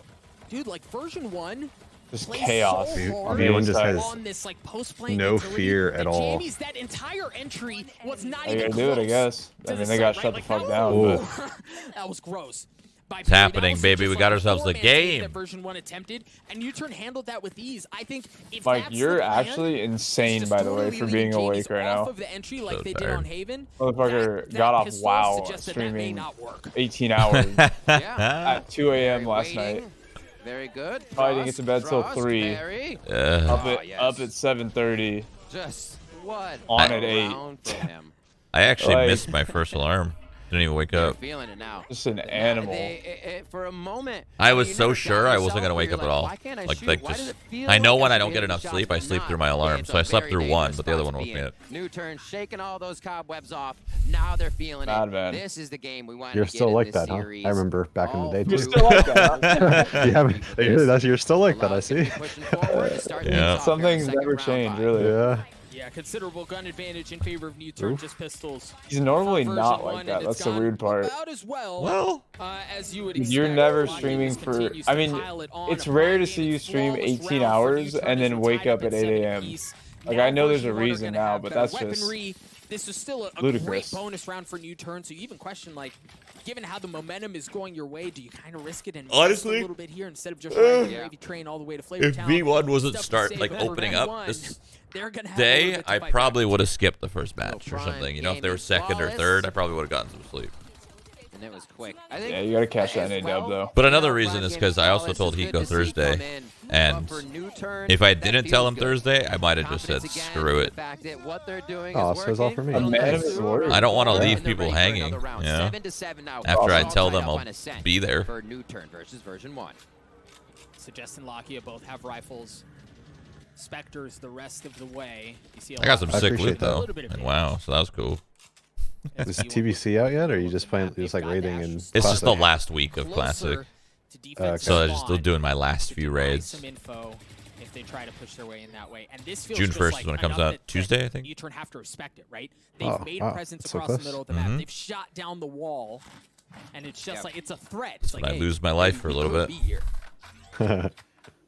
A: dude, like version 1
F: Just
A: plays
F: chaos.
A: so hard
E: V1 just has
A: on this like post-playing
E: no
A: utility
E: fear
A: that
E: at all.
A: Jamie's that entire entry was not
F: They
A: even
F: gotta do it, I
A: close
F: guess.
A: to
F: I
A: the
F: mean, they got
A: site,
F: shut
A: right?
F: the fuck
A: Like,
F: down,
A: that
F: but
A: was- that was gross. By
C: It's
A: Perry, that
C: happening,
A: was
C: baby.
A: just
C: We
A: like
C: got
A: a
C: ourselves the
A: four-man save
C: game.
A: that version 1 attempted, and NUTURN handled that with ease. I think if
F: Mike,
A: that's
F: you're
A: the plan,
F: actually insane,
A: just
F: by the way,
A: totally
F: for
A: leaving
F: being
A: Jamie's
F: awake right
A: off
F: now.
A: of the entry like
C: So
A: they did
C: tired.
A: on Haven.
F: Motherfucker
A: that
F: got off
A: pistol
F: WoW
A: suggests that may
F: streaming
A: not work.
F: 18 hours
D: Yeah.
F: at 2 a.m.
D: Perry
F: last
D: waiting.
F: night.
D: Very good.
F: Probably didn't get to bed till
D: Trust,
F: 3.
D: Perry.
F: Up
D: Oh,
F: at
D: yes.
F: up at 7:30.
D: Just what?
F: On
D: a
F: at 8.
D: round from him.
C: I actually
F: Like-
C: missed my first alarm. Didn't even wake
D: You're
C: up.
D: feeling it now.
F: Just an animal.
D: For a moment,
C: I was
D: you
C: so
D: never
C: sure
D: doubt
C: I wasn't
D: yourself,
C: gonna
D: where
C: wake
D: you're
C: up at all.
D: why can't I shoot?
C: Like
D: Why does
C: just,
D: it feel
C: I know
D: like
C: when I
D: I'm
C: don't get
D: hitting
C: enough
D: shots
C: sleep, I
D: but
C: sleep
D: not?
C: through my alarm.
D: It's
C: So
D: a
C: I slept
D: very
C: through one,
D: dangerous
C: but the other
D: spot
C: one
D: to
C: woke
D: be
C: me
D: in.
C: up.
D: NUTURN shaking all those cobwebs off. Now they're feeling
F: Bad
D: it.
F: man.
D: This is the game we want
E: You're
D: to get
E: still
D: in
E: like
D: this
E: that, huh?
D: series.
E: I remember back in the
D: All
E: day,
F: You're
E: too.
F: still like that, huh?
E: You haven't. You're still like that. I
D: Allows him
E: see.
D: to be pushing forward to start
C: Yeah.
D: things off
F: Some
D: here in
F: things
D: second
F: never
D: round
F: change,
D: five.
F: really.
E: Yeah.
A: Yeah, considerable gun advantage in favor of NUTURN, just pistols.
F: He's normally
A: For
F: not
A: version
F: like
A: 1,
F: that.
A: and
F: That's
A: it's
F: the
A: gone
F: weird part.
A: About as well,
C: Well,
A: as you would
F: You're
A: expect.
F: never
A: Locky
F: streaming
A: just
F: for.
A: continues
F: I
A: to
F: mean,
A: pile it on.
F: it's
A: A
F: rare to
A: blind
F: see
A: game,
F: you stream
A: flawless
F: 18
A: round for
F: hours
A: NUTURN
F: and
A: as
F: then
A: we're
F: wake
A: tied
F: up at 8
A: 7
F: a.m.
A: apiece.
F: Like,
A: Now
F: I know there's a
A: version 1 are
F: reason
A: gonna
F: now,
A: have
F: but
A: better
F: that's just
A: weaponry. This is still a
F: ludicrous.
A: great bonus round for NUTURN. So you even question, like, given how the momentum is going your way, do you kind of risk it and rest
C: Honestly,
A: a little bit here instead of just riding the gravy train all the way to Flavor
C: if
A: Town?
C: V1 wasn't
A: Stuff to
C: start
A: say,
C: like
A: but for
C: opening up
A: V1,
C: this
A: they're gonna have a little
C: day,
A: bit to
C: I
A: fight
C: probably
A: back.
C: would have skipped the first match or
D: prime
C: something. You know, if they
D: game
C: were
D: is
C: second or
D: flawless.
C: third, I probably would have gotten some sleep.
D: And it was quick. I think
F: Yeah, you gotta catch that
D: as
F: in A-dub, though.
C: But another
D: Now,
C: reason
D: Prime
C: is
D: Game
C: because I also
D: Flawless
C: told
D: is good
C: HIKO
D: to see
C: Thursday,
D: come in,
C: and
D: but for NUTURN,
C: if I
D: that
C: didn't
D: feels
C: tell him
D: good.
C: Thursday, I might have just said
D: Confidence again
C: screw
D: in
C: it.
D: the fact that what they're doing
E: Oh,
D: is
E: so it's all
D: working.
E: for me.
D: It'll
F: A man
D: get
F: of his
D: through
F: word.
D: around
C: I don't want to
D: four,
C: leave
D: and they're
C: people
D: ready for
C: hanging.
D: another round.
C: You know?
D: 7-7 now.
C: After I
D: All
C: tell
D: tied
C: them
D: up
C: I'll
D: on Ascent
C: be there.
D: for NUTURN versus version 1.
A: So Just9n and Locky both have rifles. Spectres the rest of the way. You see a
C: I got
A: lot
C: some
A: of-
E: I
C: sick
E: appreciate
C: loot
E: that.
C: though.
A: A little bit of
C: And
A: damage.
C: wow, so that was cool.
E: Is TBC out yet, or are you just playing just like raiding and?
C: It's just the
E: Classic?
C: last week of Classic,
A: Closer to defensive
C: so I'm just still
A: spawn
C: doing my last
A: to
C: few
A: provide
C: raids.
A: Some info if they try to push their way in that way. And this feels
C: June
A: just
C: 1st
A: like
C: is when it comes
A: enough
C: out.
A: that
C: Tuesday, I think.
A: NUTURN have to respect it, right? They've
E: Oh,
A: made
E: wow.
A: presence
E: So
A: across the
E: close.
A: middle of the map. They've shot down the wall And it's just like, it's a threat. It's like,
C: When I
A: hey,
C: lose my life for a little bit.
A: be here.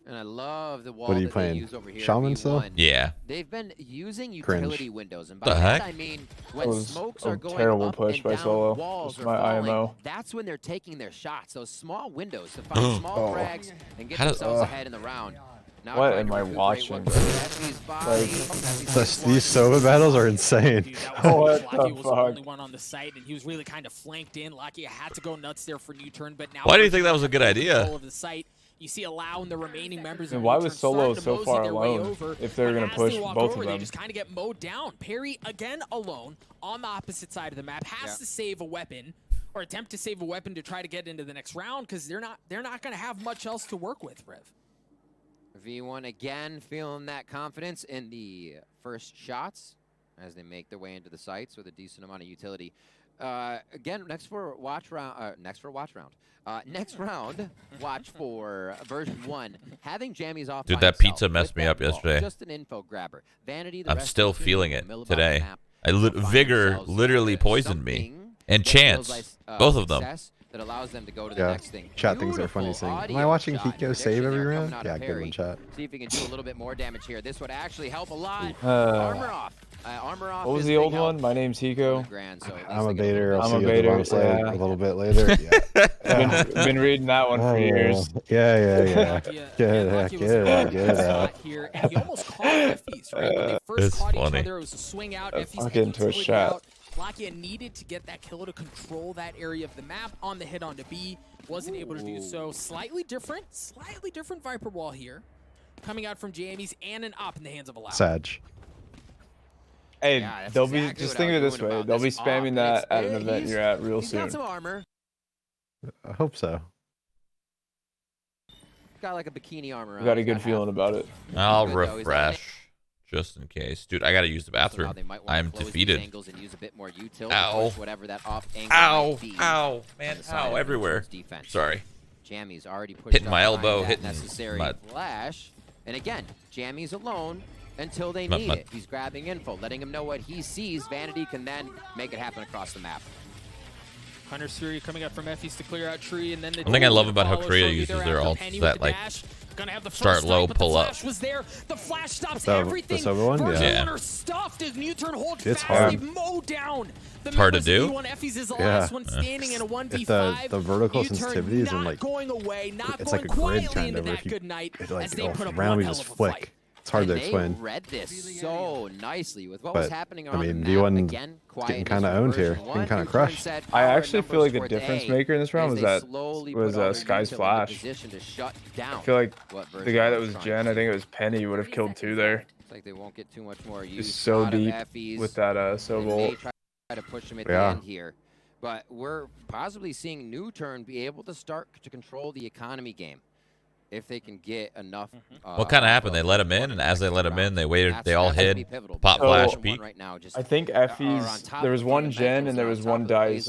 D: And I love the wall
E: What are you
D: that
E: playing?
D: they use over here.
E: Shaman
D: V1.
E: still?
C: Yeah.
D: They've been using
E: Cringe.
D: utility windows, and by
C: The
D: that
C: heck?
D: I mean
F: That
D: when
F: was
D: smokes
F: a
D: are going
F: terrible
D: up
F: push
D: and
F: by
D: down,
F: Solo.
D: walls
F: Just
D: are
F: my
D: falling.
F: IMO.
D: That's when they're taking their shots. Those small windows to find small
F: Oh.
D: frags and get
C: How does-
D: themselves ahead in the round. Now
F: What
D: trying to
F: am I
D: recuperate
F: watching?
D: what was Effie's body.
E: These Sova battles are insane.
A: Dude, that was
F: What
A: Lucky
F: the
A: was
F: fuck?
A: the only one on the site, and he was really kind of flanked in. Lucky had to go nuts there for NUTURN, but now
C: Why do you think that was a good idea?
A: control of the site. You see Allow and the remaining members
F: And
A: of
F: why
A: NUTURN
F: was Solo
A: starting to
F: so
A: mosey
F: far
A: their way
F: alone
A: over,
F: if they're
A: but
F: gonna
A: as
F: push
A: they walk
F: both
A: over,
F: of
A: They
F: them?
A: just kind of get mowed down. Perry again alone on the opposite side of the map has to save a weapon or attempt to save a weapon to try to get into the next round because they're not going to have much else to work with. Riv.
D: V1 again feeling that confidence in the first shots as they make their way into the sites with a decent amount of utility. Again, next watch round, watch for version 1. Having jammies off.
C: Dude,
D: by
C: that
D: himself
C: pizza messed
D: with
C: me up
D: that wall.
C: yesterday.
D: Just an info grabber. Vanity, the
C: I'm
D: rest
C: still
D: of the team
C: feeling
D: will
C: it
D: mill about the
C: today.
D: map.
C: Vigor
D: Find themselves
C: literally
D: with
C: poisoned me.
D: something
C: And
D: that
C: Chance.
D: feels like,
C: Both of them.
D: success that allows them to go to the
E: Yeah.
D: next thing.
E: Chat thinks they're funny
D: Beautiful
E: saying, am I
D: audio
E: watching
D: shot.
E: HIKO save
D: Prediction
E: every
D: there
E: round?
D: coming out
E: Yeah,
D: of
E: good
D: Perry.
E: one, chat.
D: See if he can do a little bit more damage here. This would actually help a lot.
F: Uh,
D: Armor off. Armor off.
F: What was
D: is
F: the
D: big
F: old
D: help
F: one? My name's
D: for the
F: HIKO.
D: grand, so at
E: I'm a
D: least they get
E: baiter. I'll
F: I'm
E: see
F: a
E: you at the
F: baiter,
E: wrong side
F: yeah.
E: a little bit later. Yeah.
F: Been reading that one for years.
E: Yeah.
A: Lucky,
E: Get
A: man,
E: it,
A: Lucky was
E: get
A: in
E: it,
A: a
E: get
A: good
E: it
A: spot
E: out.
A: here, and he almost caught Effie's, right? When they first
C: It's
A: caught
C: funny.
A: each other, it was a swing out.
F: That's
A: Effie's
F: fucking
A: utility
F: Twitch chat.
A: out. Lakia needed to get that kill to control that area of the map on the hit onto B. Wasn't able to do so. Slightly different Viper wall here. Coming out from Jamie's and an op in the hands of Allow.
E: Sag.
F: Hey,
D: Yeah, that's
F: they'll be
D: exactly
F: just
D: what
F: think
D: I
F: of it
D: was
F: this
D: doing
F: way.
D: about
F: They'll be
D: this
F: spamming
D: op.
F: that at an
D: It's-
F: event
D: he's-
F: you're at real
D: He's
F: soon.
D: got some armor.
E: I hope so.
D: Got like a bikini armor on.
F: I got a
D: He's
F: good
D: half.
F: feeling about it.
C: I'll
D: Good, though. He's on it.
C: refresh just in case. Dude, I gotta use the
D: So now
C: bathroom.
D: they might wanna
C: I'm
D: close these
C: defeated.
D: angles and use a bit more util to
C: Ow.
D: push whatever that off angle
C: Ow,
D: might be
C: ow,
D: on
C: man,
D: the side
C: ow,
D: of
C: everywhere.
D: NUTURN's defense.
C: Sorry.
D: Jammy's already pushed
C: Hitting
D: up
C: my
D: behind
C: elbow,
D: that
C: hitting
D: necessary
C: mud.
D: flash. And again, Jammy's alone until they
C: Mud,
D: need
C: mud.
D: it. He's grabbing info, letting him know what he sees. Vanity can then make it happen across the map.
A: Hunter's Fury coming up from Effie's to clear out tree, and then the
C: One thing I love
A: Ooh,
C: about how
A: follow
C: Korea
A: shortly
C: uses their
A: thereafter.
C: ults
A: Penny
C: is
A: with
C: that,
A: the
C: like,
A: dash. Gonna have the first
C: start
A: strike,
C: low,
A: but
C: pull
A: the
C: up.
A: flash was there. The flash stops
E: The
A: everything.
E: Sova one?
A: Version
C: Yeah.
A: one are stuffed as NUTURN hold
E: It's
A: fast.
E: hard.
A: They mow down the
C: It's hard to
A: members of
C: do.
A: V1. Effie's is the
E: Yeah.
A: last one standing in a 1v5.
E: If the vertical
A: NUTURN
E: sensitivity isn't
A: not
E: like,
A: going away, not
E: it's
A: going
E: like a grid
A: quietly
E: kind
A: into
E: of,
A: that
E: if you,
A: good night
E: it
A: as
E: like,
A: they put up
E: around
A: one
E: we
A: hell
E: just
A: of a
E: flick.
A: fight.
E: It's hard
D: And
E: to
D: they
E: explain.
D: read this so nicely with what was
E: But,
D: happening
E: I
D: around
E: mean,
D: the
E: V1
D: map. Again,
E: getting
D: quiet
E: kinda
D: is
E: owned here,
D: version
E: getting
D: one.
E: kinda
D: NUTURN
E: crushed.
D: said
F: I
D: power
F: actually feel like the
D: numbers
F: difference
D: towards A
F: maker in this round
D: as
F: was
D: they
F: that
D: slowly
F: was
D: put all their
F: Sky's
D: util into
F: flash.
D: position to shut down
F: I feel like
D: what
F: the
D: version
F: guy
D: one
F: that was
D: trying
F: Jen,
D: to
F: I think
D: do.
F: it was Penny, would have killed two there.
D: Looks like they won't get too much more use
F: Just so
D: out of
F: deep
D: Effie's.
F: with that
D: They
F: Sobol.
D: may try to push him at the
E: Yeah.
D: end here. But we're possibly seeing NUTURN be able to start to control the economy game if they can get enough.
C: What kind of happened? They let him in, and as they let him in, they waited. They all hid. Pop,
F: flash,
C: peek.
D: Right now, just
F: I think Effie's, there was one Gen and there was one Dice,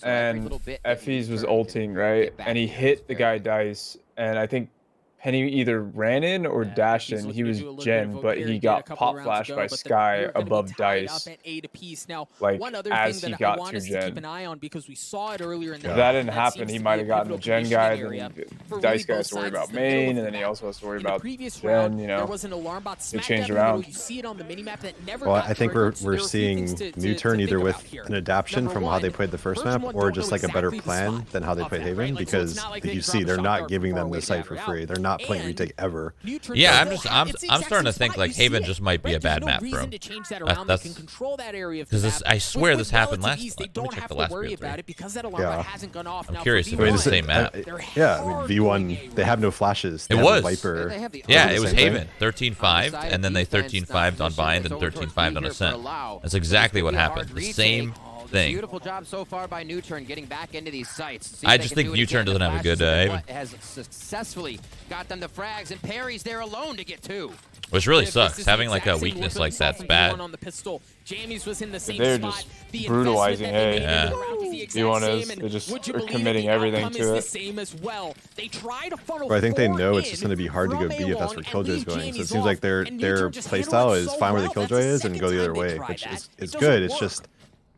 F: and Effie's was ulting, right? And he hit the guy Dice, and I think Penny either ran in or dashed in. He was Gen, but he got pop flashed by Sky above Dice, like, as he got to Gen. If that didn't happen, he might have gotten the Gen guy, then Dice guy has to worry about main, and then he also has to worry about Gen, you know. They changed around.
E: Well, I think we're seeing NUTURN either with an adaptation from how they played the first map, or just like a better plan than how they played Haven, because you see they're not giving them the site for free. They're not playing retake ever.
C: Yeah, I'm starting to think like Haven just might be a bad map for him. That's because I swear this happened last. Let me check the last BO3.
E: Yeah.
C: I'm curious if it's the same map.
E: Yeah, I mean, V1, they have no flashes. They
C: It
E: have a
C: was.
E: Viper.
C: Yeah,
E: the
C: it was
E: same thing.
C: Haven 13-5, and then they 13-5'd on bind and 13-5'd on ascent. That's exactly what happened. The same thing.
D: Beautiful job so far by NUTURN getting back into these sites. See
C: I
D: if they
C: just
D: can
C: think
D: do it
C: NUTURN
D: again. The
C: doesn't have a good
D: flashes are
C: Haven.
D: what has successfully got them the frags, and Perry's there alone to get two.
C: Which really sucks. Having like a weakness like that's bad.
F: They're just brutalizing A.
C: Yeah.
F: V1 is. They just are committing everything to it.
E: But I think they know it's just going to be hard to go B if that's where Killjoy's going. So it seems like their playstyle is find where the Killjoy is and go the other way, which is good. It's just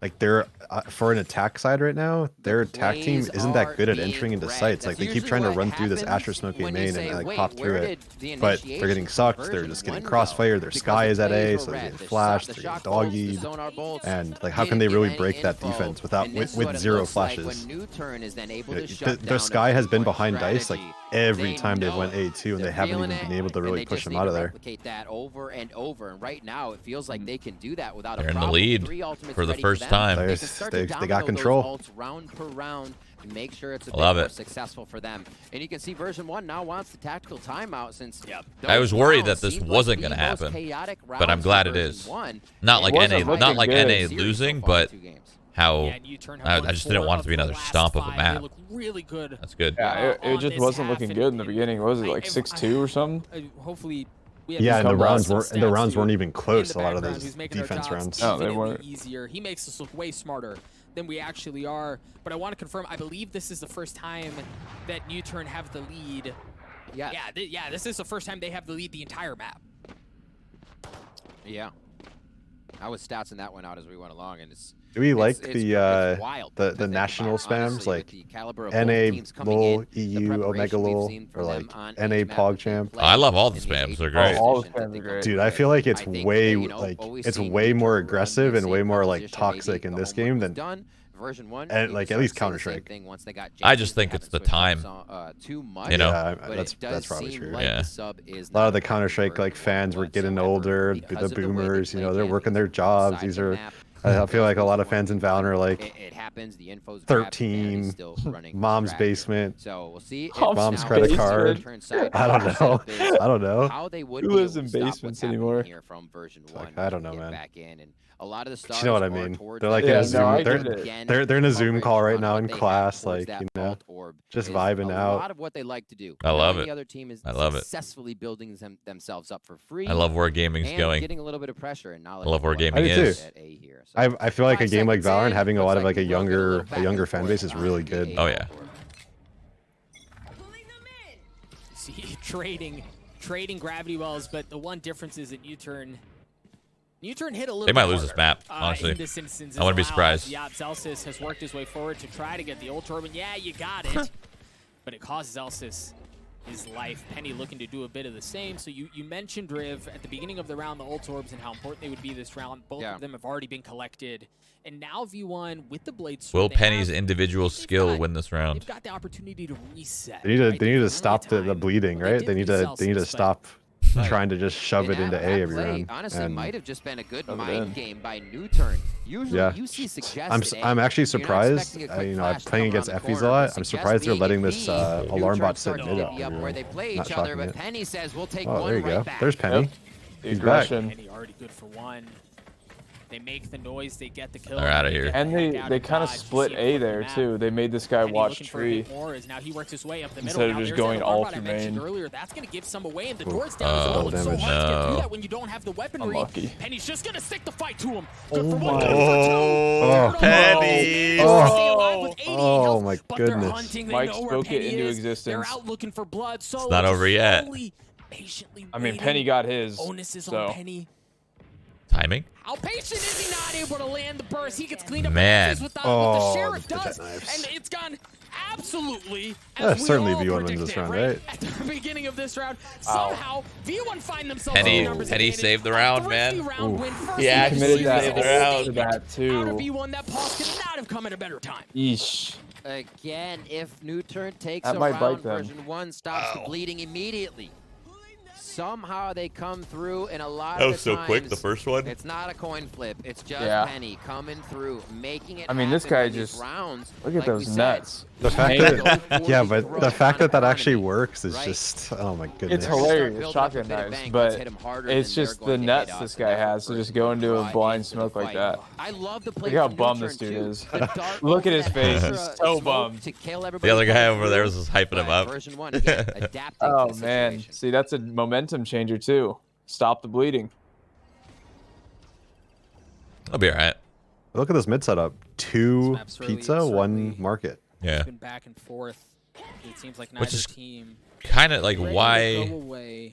E: like they're for an attack side right now, their attack team isn't that good at entering into sites. Like they keep trying to run through this Asher smoking main and like pop through it, but they're getting sucked. They're just getting crossfire. Their sky is at A, so they're getting flashed. They're getting doggied, and like how can they really break that defense without with 0 flashes? Their sky has been behind dice like every time they've went A2, and they haven't even been able to really push them out of there.
D: That over and over, and right now it feels like they can do that without
C: They're in the lead for the first time.
E: They got control.
D: Round per round to make sure it's a bit
C: love
D: more
C: it.
D: successful for them. And you can see version 1 now wants the tactical timeout since
C: I was worried that this wasn't going to happen, but I'm glad it is. Not like NA losing, but how I just didn't want it to be another stomp of a map.
A: Really good.
C: That's good.
F: Yeah, it just wasn't looking good in the beginning. What was it, like 6-2 or something?
A: Hopefully.
E: Yeah, and the rounds weren't even close. A lot of those defense rounds.
F: No, they weren't.
A: Easier. He makes us look way smarter than we actually are. But I want to confirm, I believe this is the first time that NUTURN have the lead. Yeah. Yeah, this is the first time they have the lead the entire map.
D: Yeah. I was statsing that one out as we went along, and it's.
E: Do we like the national spams like NA LOL, EU Omega LOL, or like NA PogChamp?
C: I love all the spams. They're great.
F: All the spams are great.
E: Dude, I feel like it's way more aggressive and way more like toxic in this game than
D: version 1
E: and like at least Counter-Strike.
C: I just think it's the time.
D: Too much,
C: you know,
E: yeah, that's probably true.
C: Yeah.
E: A lot of the Counter-Strike like fans were getting older. The boomers, you know, they're working their jobs. These are. I feel like a lot of fans in Valorant are like 13, mom's basement,
D: so we'll see
E: mom's credit card. I don't know.
D: How they would
F: Who lives in basements anymore?
D: Here from version 1.
E: Like, I don't know, man.
D: Back in, and a lot of the stars
E: you know what I mean? They're like
F: in a
E: Zoom. They're in a Zoom call right now in class, like you know, just vibing out.
D: A lot of what they like to do.
C: I love it.
D: The other team is
C: I love it.
D: Successfully building themselves up for free.
C: I love where gaming's going.
D: Getting a little bit of pressure, and
C: I love where gaming is.
E: I feel like a game like Valorant having a lot of like a younger fan base is really good.
C: Oh yeah.
A: See, trading gravity wells, but the one difference is that NUTURN hit a little.
C: They might lose this map, honestly.
A: In this instance,
C: I wouldn't be surprised.
A: Yeah, Zelsis has worked his way forward to try to get the ult orb, and yeah, you got it. But it costs Zelsis his life. Penny looking to do a bit of the same. So you mentioned, Riv, at the beginning of the round, the ult orbs and how important they would be this round. Both of them have already been collected. And now V1 with the blade sword.
C: Will Penny's individual skill win this round?
A: They've got the opportunity to reset.
E: They need to stop the bleeding, right? They need to stop trying to just shove it into A every round.
D: Honestly, might have just been a good mind game by NUTURN. Usually, you see suggests
E: I'm actually surprised. You know, I'm playing against Effie's a lot. I'm surprised they're letting this alarm bot sit mid up.
D: Where they play each other, but Penny says we'll take
E: one. Oh, there you go.
D: Back.
E: There's Penny. He's back.
A: Penny already good for one. They make the noise, they get the kill.
C: They're out of here.
F: And they kind of split A there too. They made this guy watch tree
A: now he works his way up the
F: instead of just going all through main.
A: Earlier, that's going to give some away, and the door's down as well. It's so hard to get through that when you don't have the weaponry.
F: Unlucky.
A: Penny's just going to stick the fight to him.
C: Oh, Penny!
E: Oh my goodness!
F: Mike spoke it into existence.
A: They're out looking for blood.
C: It's not over yet.
F: I mean, Penny got his.
A: Onus is
F: so.
A: on Penny.
C: Timing?
A: How patient is he not able to land the burst? He gets cleaned up with what the sheriff does, and it's gone absolutely as
E: certainly
A: we all
E: V1 wins this round,
A: right? At the beginning of this round, somehow V1 find themselves in numbers.
C: Penny saved the round, man.
F: Yeah, committed that to that too.
A: Out of V1, that pause could not have come at a better time.
F: Yeesh.
D: Again, if NUTURN takes
F: that
D: a
F: might
D: round,
F: bite them.
D: version 1 stops the bleeding immediately. Somehow they come through, and a lot
C: that
D: of
C: was
D: the
C: so quick, the first one.
D: It's not a coin flip. It's just Penny coming through, making it.
F: I mean, this guy just
D: rounds.
F: Look at those nuts.
E: The fact that but the fact that actually works is just oh my goodness.
F: It's hilarious, shotgun knives, but it's just the nuts this guy has to just go into a blind smoke like that.
D: I love the
F: play. Look how bummed this dude is. Look at his face. He's so bummed.
C: The other guy over there was just hyping him up.
F: Oh man, see that's a momentum changer too. Stop the bleeding.
C: I'll be alright.
E: Look at this mid setup. 2 pizza, 1 market.
C: Yeah.
A: Been back and forth. It seems like
C: which is
A: team
C: kind of like why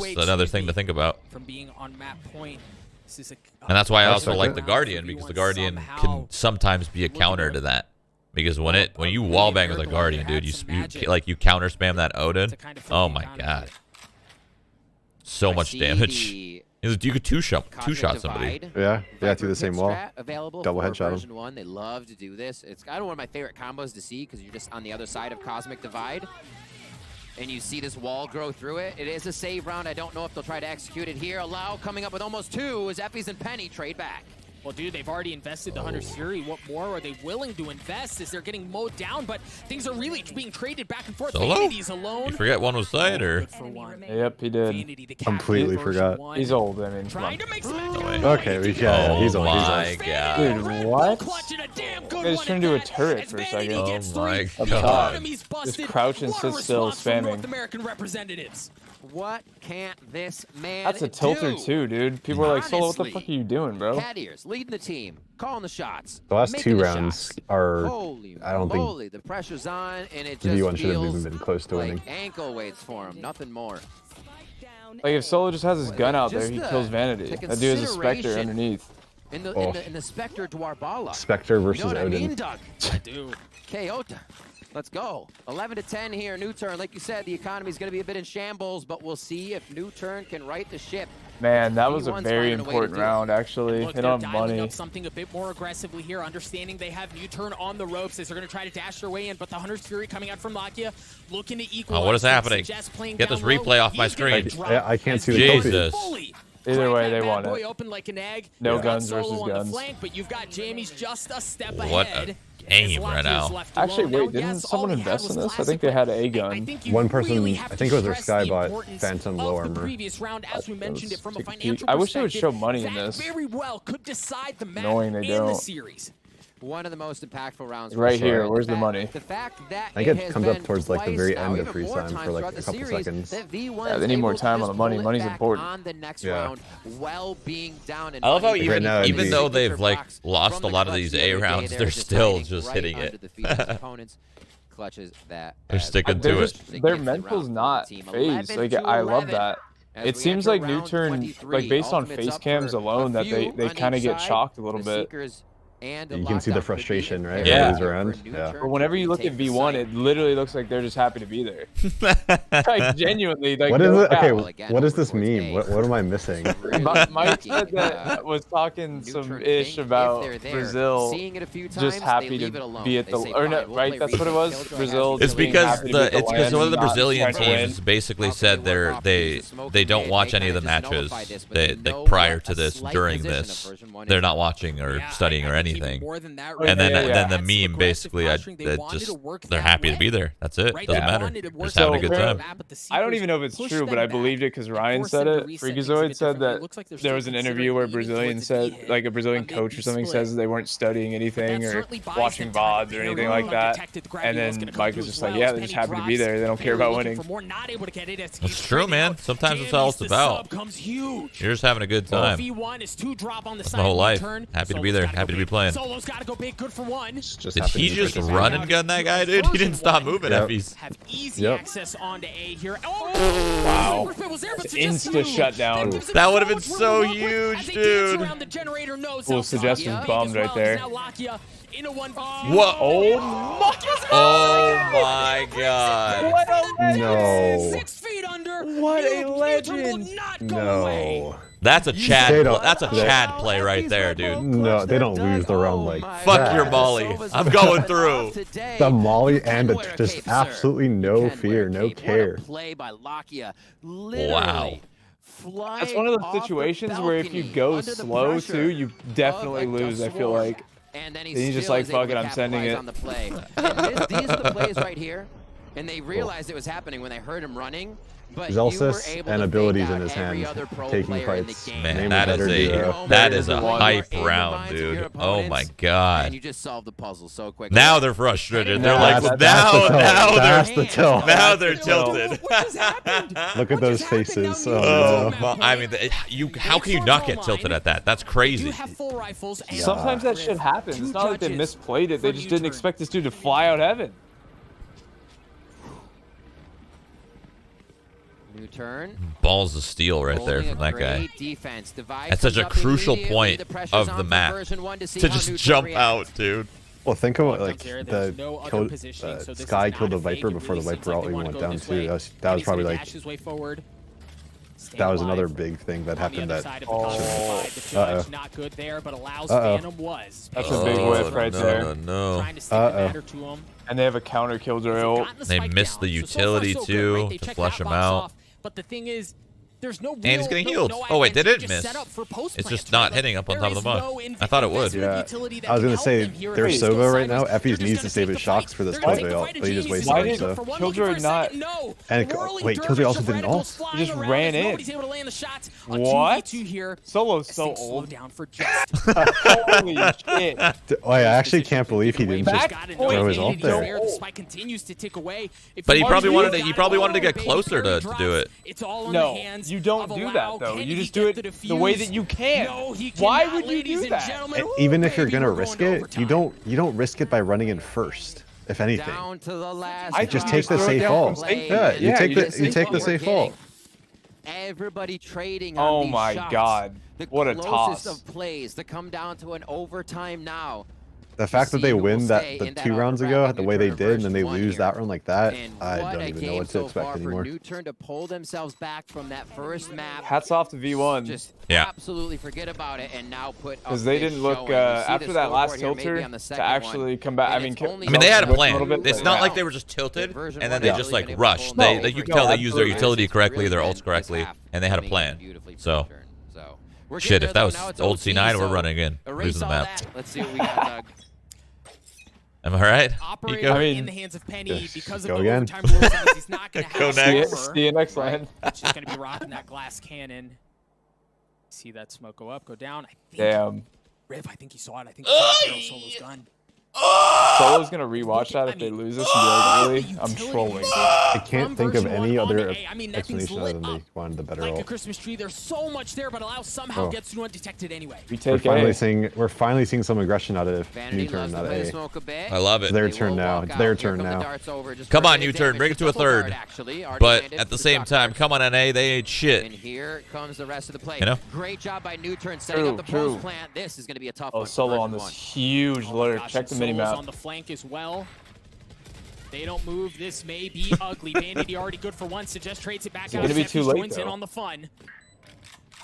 C: just another thing to think about.
A: From being on map point.
C: And that's why I also like the Guardian, because the Guardian can sometimes be a counter to that. Because when you wallbang with a Guardian, dude, you counter spam that Odin. Oh my god. so much damage. You could two shot somebody.
E: Yeah, through the same wall. Double headshot him.
D: Version 1. They love to do this. It's kind of one of my favorite combos to see because you're just on the other side of Cosmic Divide. And you see this wall grow through it. It is a save round. I don't know if they'll try to execute it here. Allow coming up with almost 2 as Effies and Penny trade back.
A: Well, dude, they've already invested the Hunter's Fury. What more are they willing to invest as they're getting mowed down? But things are really being traded back and forth.
C: Solo?
A: Vanity's alone.
C: You forget one was side, or?
F: Yep, he did.
A: Vanity, the
E: Completely forgot.
F: He's old, I mean, come
A: Trying
F: on.
A: to make some
E: Okay, he's old.
C: Oh
E: He's old.
C: my god.
F: Dude, what? They just turned into a turret for a second.
C: Oh my
F: Up
C: god.
F: top. Just crouch and sit still, spamming.
A: American representatives.
D: What can't this man
F: That's a tilter
D: do?
F: too, dude. People are like, Solo, what the
D: Honestly.
F: fuck are you doing, bro?
D: Cat ears leading the team, calling the shots.
E: The last
D: making
E: 2
D: the
E: rounds
D: shots.
E: are.
D: Holy
E: I don't think
D: moly, the pressure's on, and it
E: the
D: just
E: V1 should have even
D: feels
E: been close to
D: like
E: winning.
D: ankle weights for him, nothing more.
F: Like if Solo just has his gun out there,
D: Just
F: he
D: the-
F: kills Vanity.
D: the
F: That dude is a Spectre
D: consideration.
F: underneath.
D: In the,
E: Oh.
D: in the Spectre Dwarbala.
E: Spectre
D: You know
E: versus
D: what I
E: Odin.
D: mean, Doug?
A: I do.
D: Kayota. Let's go. 11 to 10 here, NUTURN. Like you said, the economy's going to be a bit in shambles, but we'll see if NUTURN can right the ship.
F: Man, that was a
D: V1's
F: very
D: finding a way to
F: important
D: do it.
F: round, actually.
A: Look,
F: They
A: they're
F: don't have
A: dialing
F: money.
A: up something a bit more aggressively here, understanding they have NUTURN on the ropes as they're going to try to dash their way in, but the Hunter's Fury coming out from Lakia, looking to equal.
C: Oh, what is happening? Get this replay off my screen.
E: I can't see the
C: Jesus.
F: Either way, they want it.
A: Open like an egg.
F: No
A: You've got
F: guns
A: Solo
F: versus
A: on
F: guns.
A: The flank, but you've got Jamie's just a step
C: What
A: ahead.
C: a game right now.
F: Actually, wait, didn't someone invest in this? I think they had a gun.
E: One person, I think it was their Skybot Phantom low armor.
F: I wish they would show money in this.
A: Very well could decide the map
F: Knowing they
A: in the
F: don't.
A: series.
D: One of the most impactful rounds.
F: Right
D: for
F: here,
D: sure.
F: where's the money?
D: The fact that
E: I think it
D: has
E: comes up
D: been
E: towards, like, the
D: twice
E: very
D: now,
E: end of
D: even
E: freeze
D: more
E: time for,
D: times
E: like,
D: throughout
E: a
D: the
E: couple
D: series,
E: seconds.
D: that V1
F: Yeah, they
D: is
F: need more
D: able to
F: time on
D: just
F: the money.
D: pull it
F: Money's
D: back
F: important.
D: on the next
E: Yeah.
D: round while being down in
C: I love how
D: money.
C: even
E: now,
C: even
E: the
C: though they've
D: signature
C: like
D: box
C: lost
D: from
C: a
D: the
C: lot of
D: clutch
C: these
D: the
C: A
D: other day,
C: rounds,
D: they're
C: they're
D: just
C: still
D: hiding
C: just
D: right
C: hitting
D: under
C: it.
D: the feet of his opponents. Clutches that.
C: They're
D: as
C: sticking
F: They're
C: to
F: just,
C: it.
F: their mental's not phased. Like, I love that. It seems like NUTURN, like based on face cams alone, that they kind of get shocked a little bit.
E: You can see the frustration, right?
C: Yeah.
E: When it goes around. Yeah.
F: But whenever you look at V1, it literally looks like they're just happy to be there. Like genuinely, like
E: What is
F: no
E: it?
F: cap.
E: Okay, what is this meme? What am I missing?
F: Mike said that was talking some ish about Brazil just happy to be at the or no, right? That's what it was. Brazil.
C: It's
F: just being
C: because
F: happy to be at
C: it's because
F: land
C: one of the
F: and not
C: Brazilian
F: trying to win.
C: teams basically said they don't watch any of the matches they prior to this, during this. They're not watching or studying or anything. And then the meme basically, they're happy to be there. That's it. Doesn't matter. They're just having a good time.
F: I don't even know if it's true, but I believed it because Ryan said it. Freakazoid said that there was an interview where Brazilian said, like a Brazilian coach or something says they weren't studying anything or watching VODs or anything like that. And then Mike was just like, yeah, they're just happy to be there. They don't care about winning.
C: That's true, man. Sometimes that's all it's about. You're just having a good time. That's my whole life. Happy to be there. Happy to be playing.
A: Solo's got to go big, good for one.
C: Did he just run and gun that guy, dude? He didn't stop moving.
E: Yep.
C: Effies.
A: Have easy access onto A here. Oh,
F: Wow.
A: was there, but
F: Insta shutdown.
C: That would have been so huge, dude.
F: Full suggestions bombed right there.
C: What? Oh my god.
F: What a legend!
E: No.
A: 6 feet under.
F: What a
A: Will
F: legend!
A: not go away.
E: No.
C: That's a Chad.
E: They don't-
C: That's a Chad play right there, dude.
E: No, they don't lose the round like
C: Fuck
E: that.
C: your Molly. I'm going through.
E: The Molly and just absolutely no fear, no care.
D: Play by Lakia.
C: Wow.
F: That's one of those situations where if you go slow too, you definitely lose. I feel like.
D: And then
F: he's just like, fuck it, I'm sending it.
D: On the play. These are the plays right here, and they realized it was happening when they heard him running. But
E: Zelsis and abilities in his hand, taking fights.
C: Man, that is a hype round, dude. Oh my
D: And
C: god.
D: you just solved the puzzle so quick.
C: Now they're frustrated. They're
F: Nah,
C: like,
E: That's the tilt.
C: now they're tilted.
A: What just happened?
E: Look at those faces.
C: Oh,
E: Oh, no.
C: I mean, how can you not get tilted at that? That's
A: You
C: crazy.
A: have full rifles. And
F: Sometimes that shit happens. It's not like they misplayed it. They just didn't expect this dude to fly out heaven.
D: NUTURN.
C: Balls of steel right there from that guy.
D: Defense.
C: That's such a crucial point of the map to just jump out, dude.
E: Well, think about like
A: There's no other
E: the
A: positioning, so this
E: Sky
A: is
E: killed
A: not
E: the
A: a fake.
E: Viper
A: It
E: before
A: really
E: the
A: seems
E: Viper
A: like
E: all
A: they
E: even
A: wanna
E: went
A: go
E: down
A: this
E: too.
A: way.
E: That was
A: And he's
E: probably
A: gonna
E: like
A: dash his way forward.
E: That was another big thing that happened. That
A: not good there, but allows Phantom was.
F: That's a big whiff right there.
C: No.
F: And they have a counter killjoy ult.
C: They missed the utility too to flush him out.
A: But the thing is, there's no
C: and he's getting healed. Oh wait, they did miss. It's just not hitting up on top of the bug. I thought it would.
E: Yeah. I was gonna say there's Sova right now. Effie's needs to save his shocks for this Killjoy ult, but he just wasted
F: Why
E: it.
F: did
E: So.
F: Killjoy not?
E: And wait, Killjoy also didn't ult.
F: He just ran in. What? Solo's so old. Holy shit!
E: Oh, I actually can't believe he didn't just throw his ult there.
C: But he probably wanted to. He probably wanted to get closer to do it.
F: No, you don't do that though. You just do it the way that you can. Why would you do that?
E: And even if you're gonna risk it, you don't risk it by running in first. If anything,
D: I
E: just take the safe ult. Yeah, you take the safe ult.
D: Everybody trading.
F: Oh my god! What a toss!
D: Of plays to come down to an overtime now.
E: The fact that they win the 2 rounds ago the way they did, and then they lose that run like that, I don't even know what to expect anymore.
D: NUTURN to pull themselves back from that first map.
F: Hats off to V1.
D: Just absolutely forget about it, and now put
F: because they didn't look after that last tilter to actually come back. I mean,
C: they had a plan. It's not like they were just tilted and then they just like rushed. You could tell they used their utility correctly, their ults correctly, and they had a plan. So. Shit, if that was old C9, we're running in. Losing the map.
D: Let's see what we got, Doug.
C: Am I right?
A: Operating in the hands of Penny because of the
E: again.
A: overtime rules. He's not going to have
C: next.
F: See you next line.
A: He's just going to be rocking that glass cannon. See that smoke go up, go down. I think,
F: Damn.
A: Riv, I think he saw it. I think he saw Solo's gun.
F: Solo's gonna rewatch that if they lose this and be like, really? I'm trolling.
E: I can't think of any other explanation other than they wanted the better
A: like a
E: ult.
A: Christmas tree, there's so much there, but Allow somehow gets through undetected anyway.
F: We're
E: finally seeing some aggression out of NUTURN.
C: I love it.
E: It's their turn now. It's their turn now.
C: Come on, NUTURN, bring it to a third. But at the same time, come on, NA, they ain't shit.
D: And here comes the rest of the play.
C: You know?
D: Great job by NUTURN setting up the post plant. This is going to be a tough one.
F: Solo on this huge lurk. Check the mini-map.
A: On the flank as well. They don't move. This may be ugly. Bandit already good for once. Just trades it back out.
F: It's gonna be too late,
A: joins in on the fun.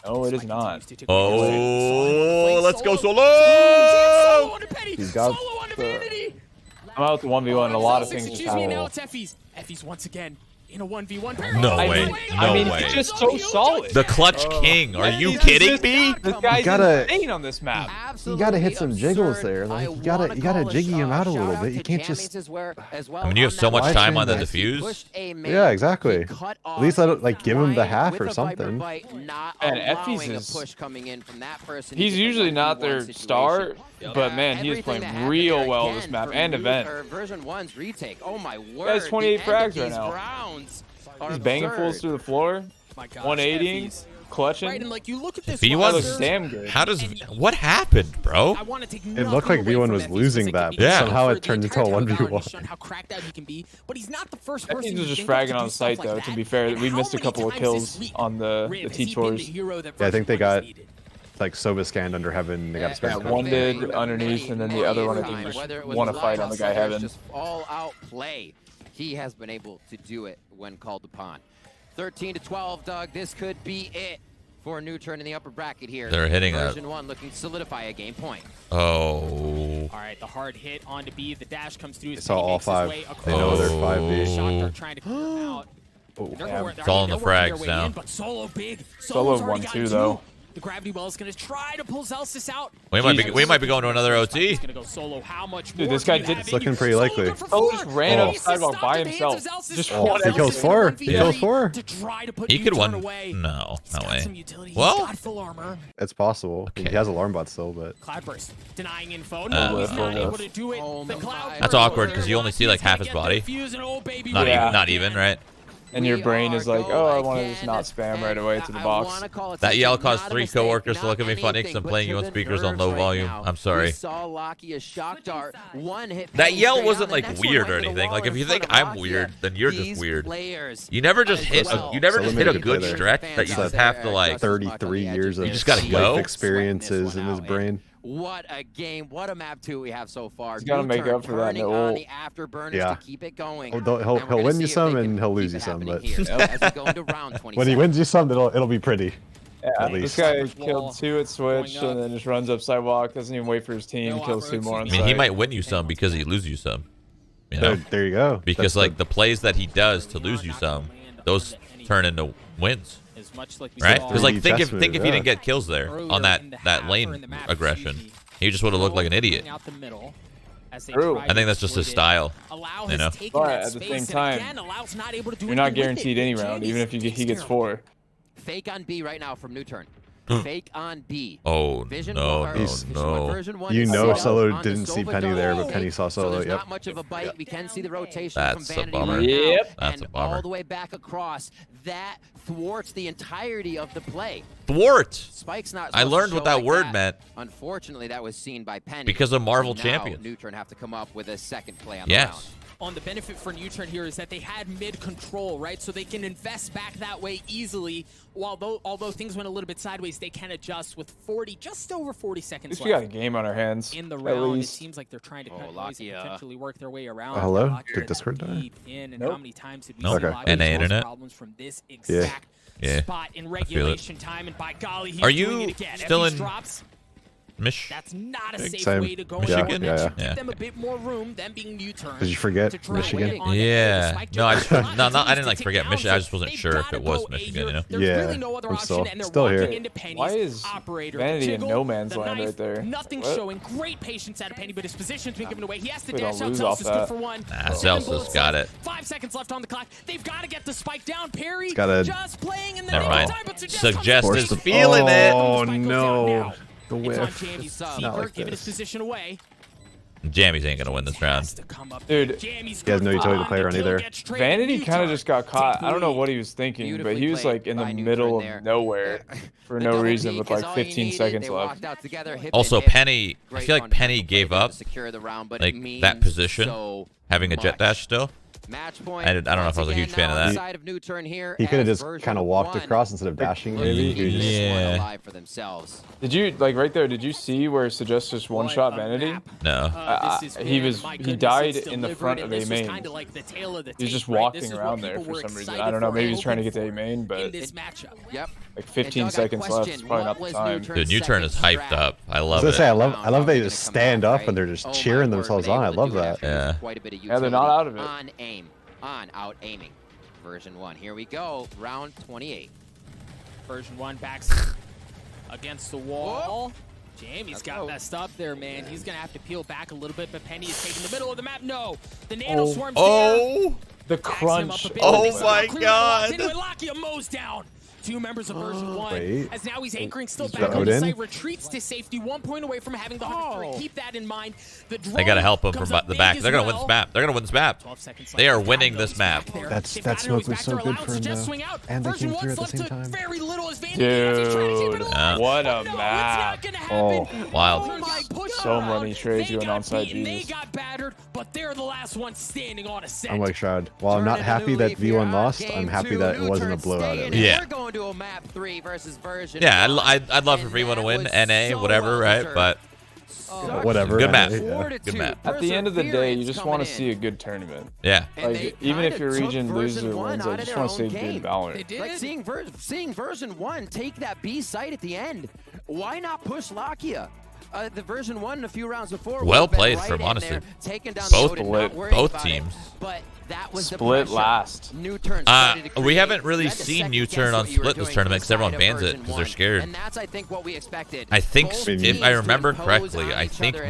F: No, it is not.
C: Oh, let's go Solo!
E: He's got
A: Solo on Vanity.
F: I'm out to 1v1. A lot of things just
A: Now
F: happened.
A: it's Effie's once again in a 1v1.
C: No way.
F: I mean,
C: way.
F: he's just so solid.
C: The clutch king. Are you kidding me?
F: This guy's insane on this map.
E: You gotta hit some jiggles there. Like you gotta jiggy him out a little bit. You can't just.
C: I mean, you have so much time on the defuse.
E: Yeah, exactly. At least let it, give him the half or something.
F: And Effie's he's usually not their star, but man, he is playing real well this map and event.
D: Version1's retake. Oh my word.
F: He has 28 frags right now. He's banging fools through the floor. 180, clutching.
A: Right, and you look at this
C: V1
F: looks damn good.
C: How does what happened, bro?
E: It looked like V1 was losing that, but somehow it turned into a 1v1.
A: How cracked out he can be, but he's not the first
F: person. He was just fragging on site though. To be fair, we missed a couple of kills on the T-tours.
E: Yeah, I think they got Sova scanned under heaven. They got spam.
F: One did underneath, and then the other one I think just won a fight on the guy heaven.
D: Just all-out play. He has been able to do it when called upon. 13-12, Doug. This could be it for NUTURN in the upper bracket here.
C: They're hitting
D: Version1 looking to solidify a game point.
C: Oh.
A: All right, the hard hit onto B. The dash comes through.
E: It's all 5. They know they're 5B.
A: Shock, trying to clear them out.
C: It's all in the frags now.
A: But Solo big.
F: Solo 1-2 though.
A: The gravity well is going to try to pull Zelsis out.
C: We might be going to another OT.
A: He's going to go solo. How much
F: Dude, this guy did.
E: It's looking pretty likely.
F: Oh, just ran up the sidewalk by himself. Just
E: he kills 4. He kills 4.
C: He could win. No way. Well,
E: it's possible. Okay. He has alarm bot still, but.
A: Cloudburst denying info. No, he's not able to do it.
C: That's awkward because you only see half his body. Not even, right?
F: And your brain is like, oh, I want to just not spam right away to the box.
C: That yell caused 3 coworkers to look at me funny because I'm playing you on speakers on low volume. I'm sorry. That yell wasn't weird or anything. If you think I'm weird, then you're just weird. You never just hit a good stretch that you just have to
E: 33 years of
C: life
E: experiences in his brain.
D: What a game. What a map 2 we have so far.
F: He's got to make up for that.
D: On the afterburners to keep it going.
E: He'll win you some and he'll lose you some, but
D: as we go into round 27.
E: when he wins you some, it'll be pretty.
F: Yeah, this guy killed 2 at switch and then just runs up sidewalk, doesn't even wait for his team, kills 2 more on site.
C: He might win you some because he loses you some. You know?
E: There you go.
C: Because the plays that he does to lose you some, those turn into wins. Right? Because think if he didn't get kills there on that lane aggression, he just would have looked like an idiot.
F: True.
C: I think that's just his style. You know.
F: But at the same time, you're not guaranteed any round, even if he gets 4.
D: Fake on B right now from NUTURN. Fake on B.
C: Oh, no.
E: You know Solo didn't see Penny there, but Penny saw Solo.
D: Yep. Not much of a bite. We can see the rotation
C: That's
D: from Vanity
C: a bummer.
D: right now.
F: Yep.
C: That's a bummer.
D: All the way back across. That thwarts the entirety of the play.
C: Thwart.
D: Spike's not.
C: I learned what that word meant.
D: Unfortunately, that was seen by Penny.
C: Because of Marvel
D: now,
C: Champions.
D: NUTURN have to come up with a second play on the round.
A: On the benefit for NUTURN here is that they had mid control, right? So they can invest back that way easily. Although things went a little bit sideways, they can adjust with just over 40 seconds left.
F: We got a game on our hands.
A: In the round, it seems like they're trying to potentially work their way around.
E: Hello? Did Discord die?
A: How many times did we
E: see
C: internet
A: problems from this exact spot in regulation time? And by golly, he's
C: Are
A: doing
C: you
A: it again.
C: still in
A: drops.
C: That's
A: not a safe
E: Same.
A: way to go.
C: Michigan?
E: Yeah.
A: Give them a bit more room, them being NUTURN.
E: Did you forget Michigan?
C: Yeah. No, I didn't forget Michigan. I just wasn't sure if it was Michigan, you know?
E: Yeah, I'm still here.
F: Why is Vanity in no man's land right there?
A: Nothing showing. Great patience out of Penny, but his position's been given away. He has to
F: We
A: dash
F: don't
A: out.
F: lose
A: Zelsa's
F: off
A: good
F: that.
A: for 1.
C: Zelsa's got it.
A: 5 seconds left on the clock. They've got to get the spike down. Perry just playing in the
C: Never mind.
A: time, but
C: Suggest is feeling it.
E: Oh no. The
A: It's on
E: whiff.
A: Jammy's
E: Not like
A: giving his
E: this.
A: position away.
C: Jammies ain't gonna win this round.
F: Dude,
E: He has no utility to play around either.
F: Vanity kind of just got caught. I don't know what he was thinking, but he was like in the middle of nowhere for no reason with like 15 seconds left.
C: Also, Penny, I feel like Penny gave up like that position, having a jet dash still.
D: Match point.
C: I don't know if I was a huge fan of that.
E: He could have just kind of walked across instead of dashing, maybe.
C: Yeah.
F: Did you, like right there, did you see where Suggest just one-shot Vanity?
C: No.
F: He died in the front of A main. He was just walking around there for some reason. I don't know, maybe he's trying to get to A main, but like 15 seconds left, it's probably not the time.
C: Dude, NUTURN is hyped up. I love
E: I
C: it.
E: was gonna say, I love they just stand up and they're just cheering themselves on. I love that.
C: Yeah.
F: Yeah, they're not out of it.
D: Out aiming. Version 1. Here we go. Round 28.
A: Version 1 backs against the wall. Jamie's got messed up there, man. He's gonna have to peel back a little bit, but Penny is taking the middle of the map. No, the nano swarm's there.
F: The crunch.
C: Oh my god.
A: Anyway, Lakia mows down 2 members of version 1.
E: Wait.
A: As now he's anchoring still
E: Is
A: back
E: that
A: on the
E: Odin?
A: site, retreats to safety, 1 point away from having the 100. Keep that in mind. The
C: They gotta help him from the back. They're gonna win this map. They're gonna win this map.
A: 12 seconds
C: They
A: left.
C: are winning this map.
E: That smoke was so good for him, though. And they came through at the same time.
A: Very little as Vanity
F: Dude,
C: Yeah.
F: what a
A: no, it's
F: map.
A: not gonna happen.
C: Wild.
A: Oh my push
F: So
A: around.
F: many trades
A: They
F: going
A: got
F: onside
A: beaten, They
F: Jesus.
A: got battered, but they're the last one standing on a set.
E: I'm like Shroud. While I'm not happy that V1 lost, I'm happy that it wasn't a blowout at least.
C: Yeah.
D: We're going to a map 3 versus version
C: Yeah,
D: 1.
C: I'd love for V1 to win, NA, whatever, right? But
E: Whatever.
C: Good map.
E: Yeah.
C: Good map.
F: At the end of the day, you just want to see a good tournament.
C: Yeah.
F: Like, even if your region loses or wins, I just want to see a good Valorant.
A: They
D: Like
A: did.
D: seeing version 1 take that B site at the end. Why not push Lakia? The version 1 a few rounds before.
C: Well
D: would've been
C: played
D: right
C: from,
D: in
C: honestly.
D: there, taking down
C: Both
D: the Odin, not
F: lit,
D: worrying
C: both
D: about it.
C: teams.
D: But that was the
F: Split
D: pressure.
F: last.
D: NUTURN started to
C: We
D: create.
C: haven't really
D: You had to
C: seen
D: second
C: NUTURN
D: guess
C: on
D: what you were
C: Split this
D: doing
C: tournament 'cause everyone
D: inside of
C: bans it
D: version
C: 'cause they're
D: 1.
C: scared.
D: And that's, I think, what we expected.
C: I think,
D: Both
C: if
D: teams
C: I remember
D: to impose
C: correctly,
D: on
C: I
D: each
C: think
D: other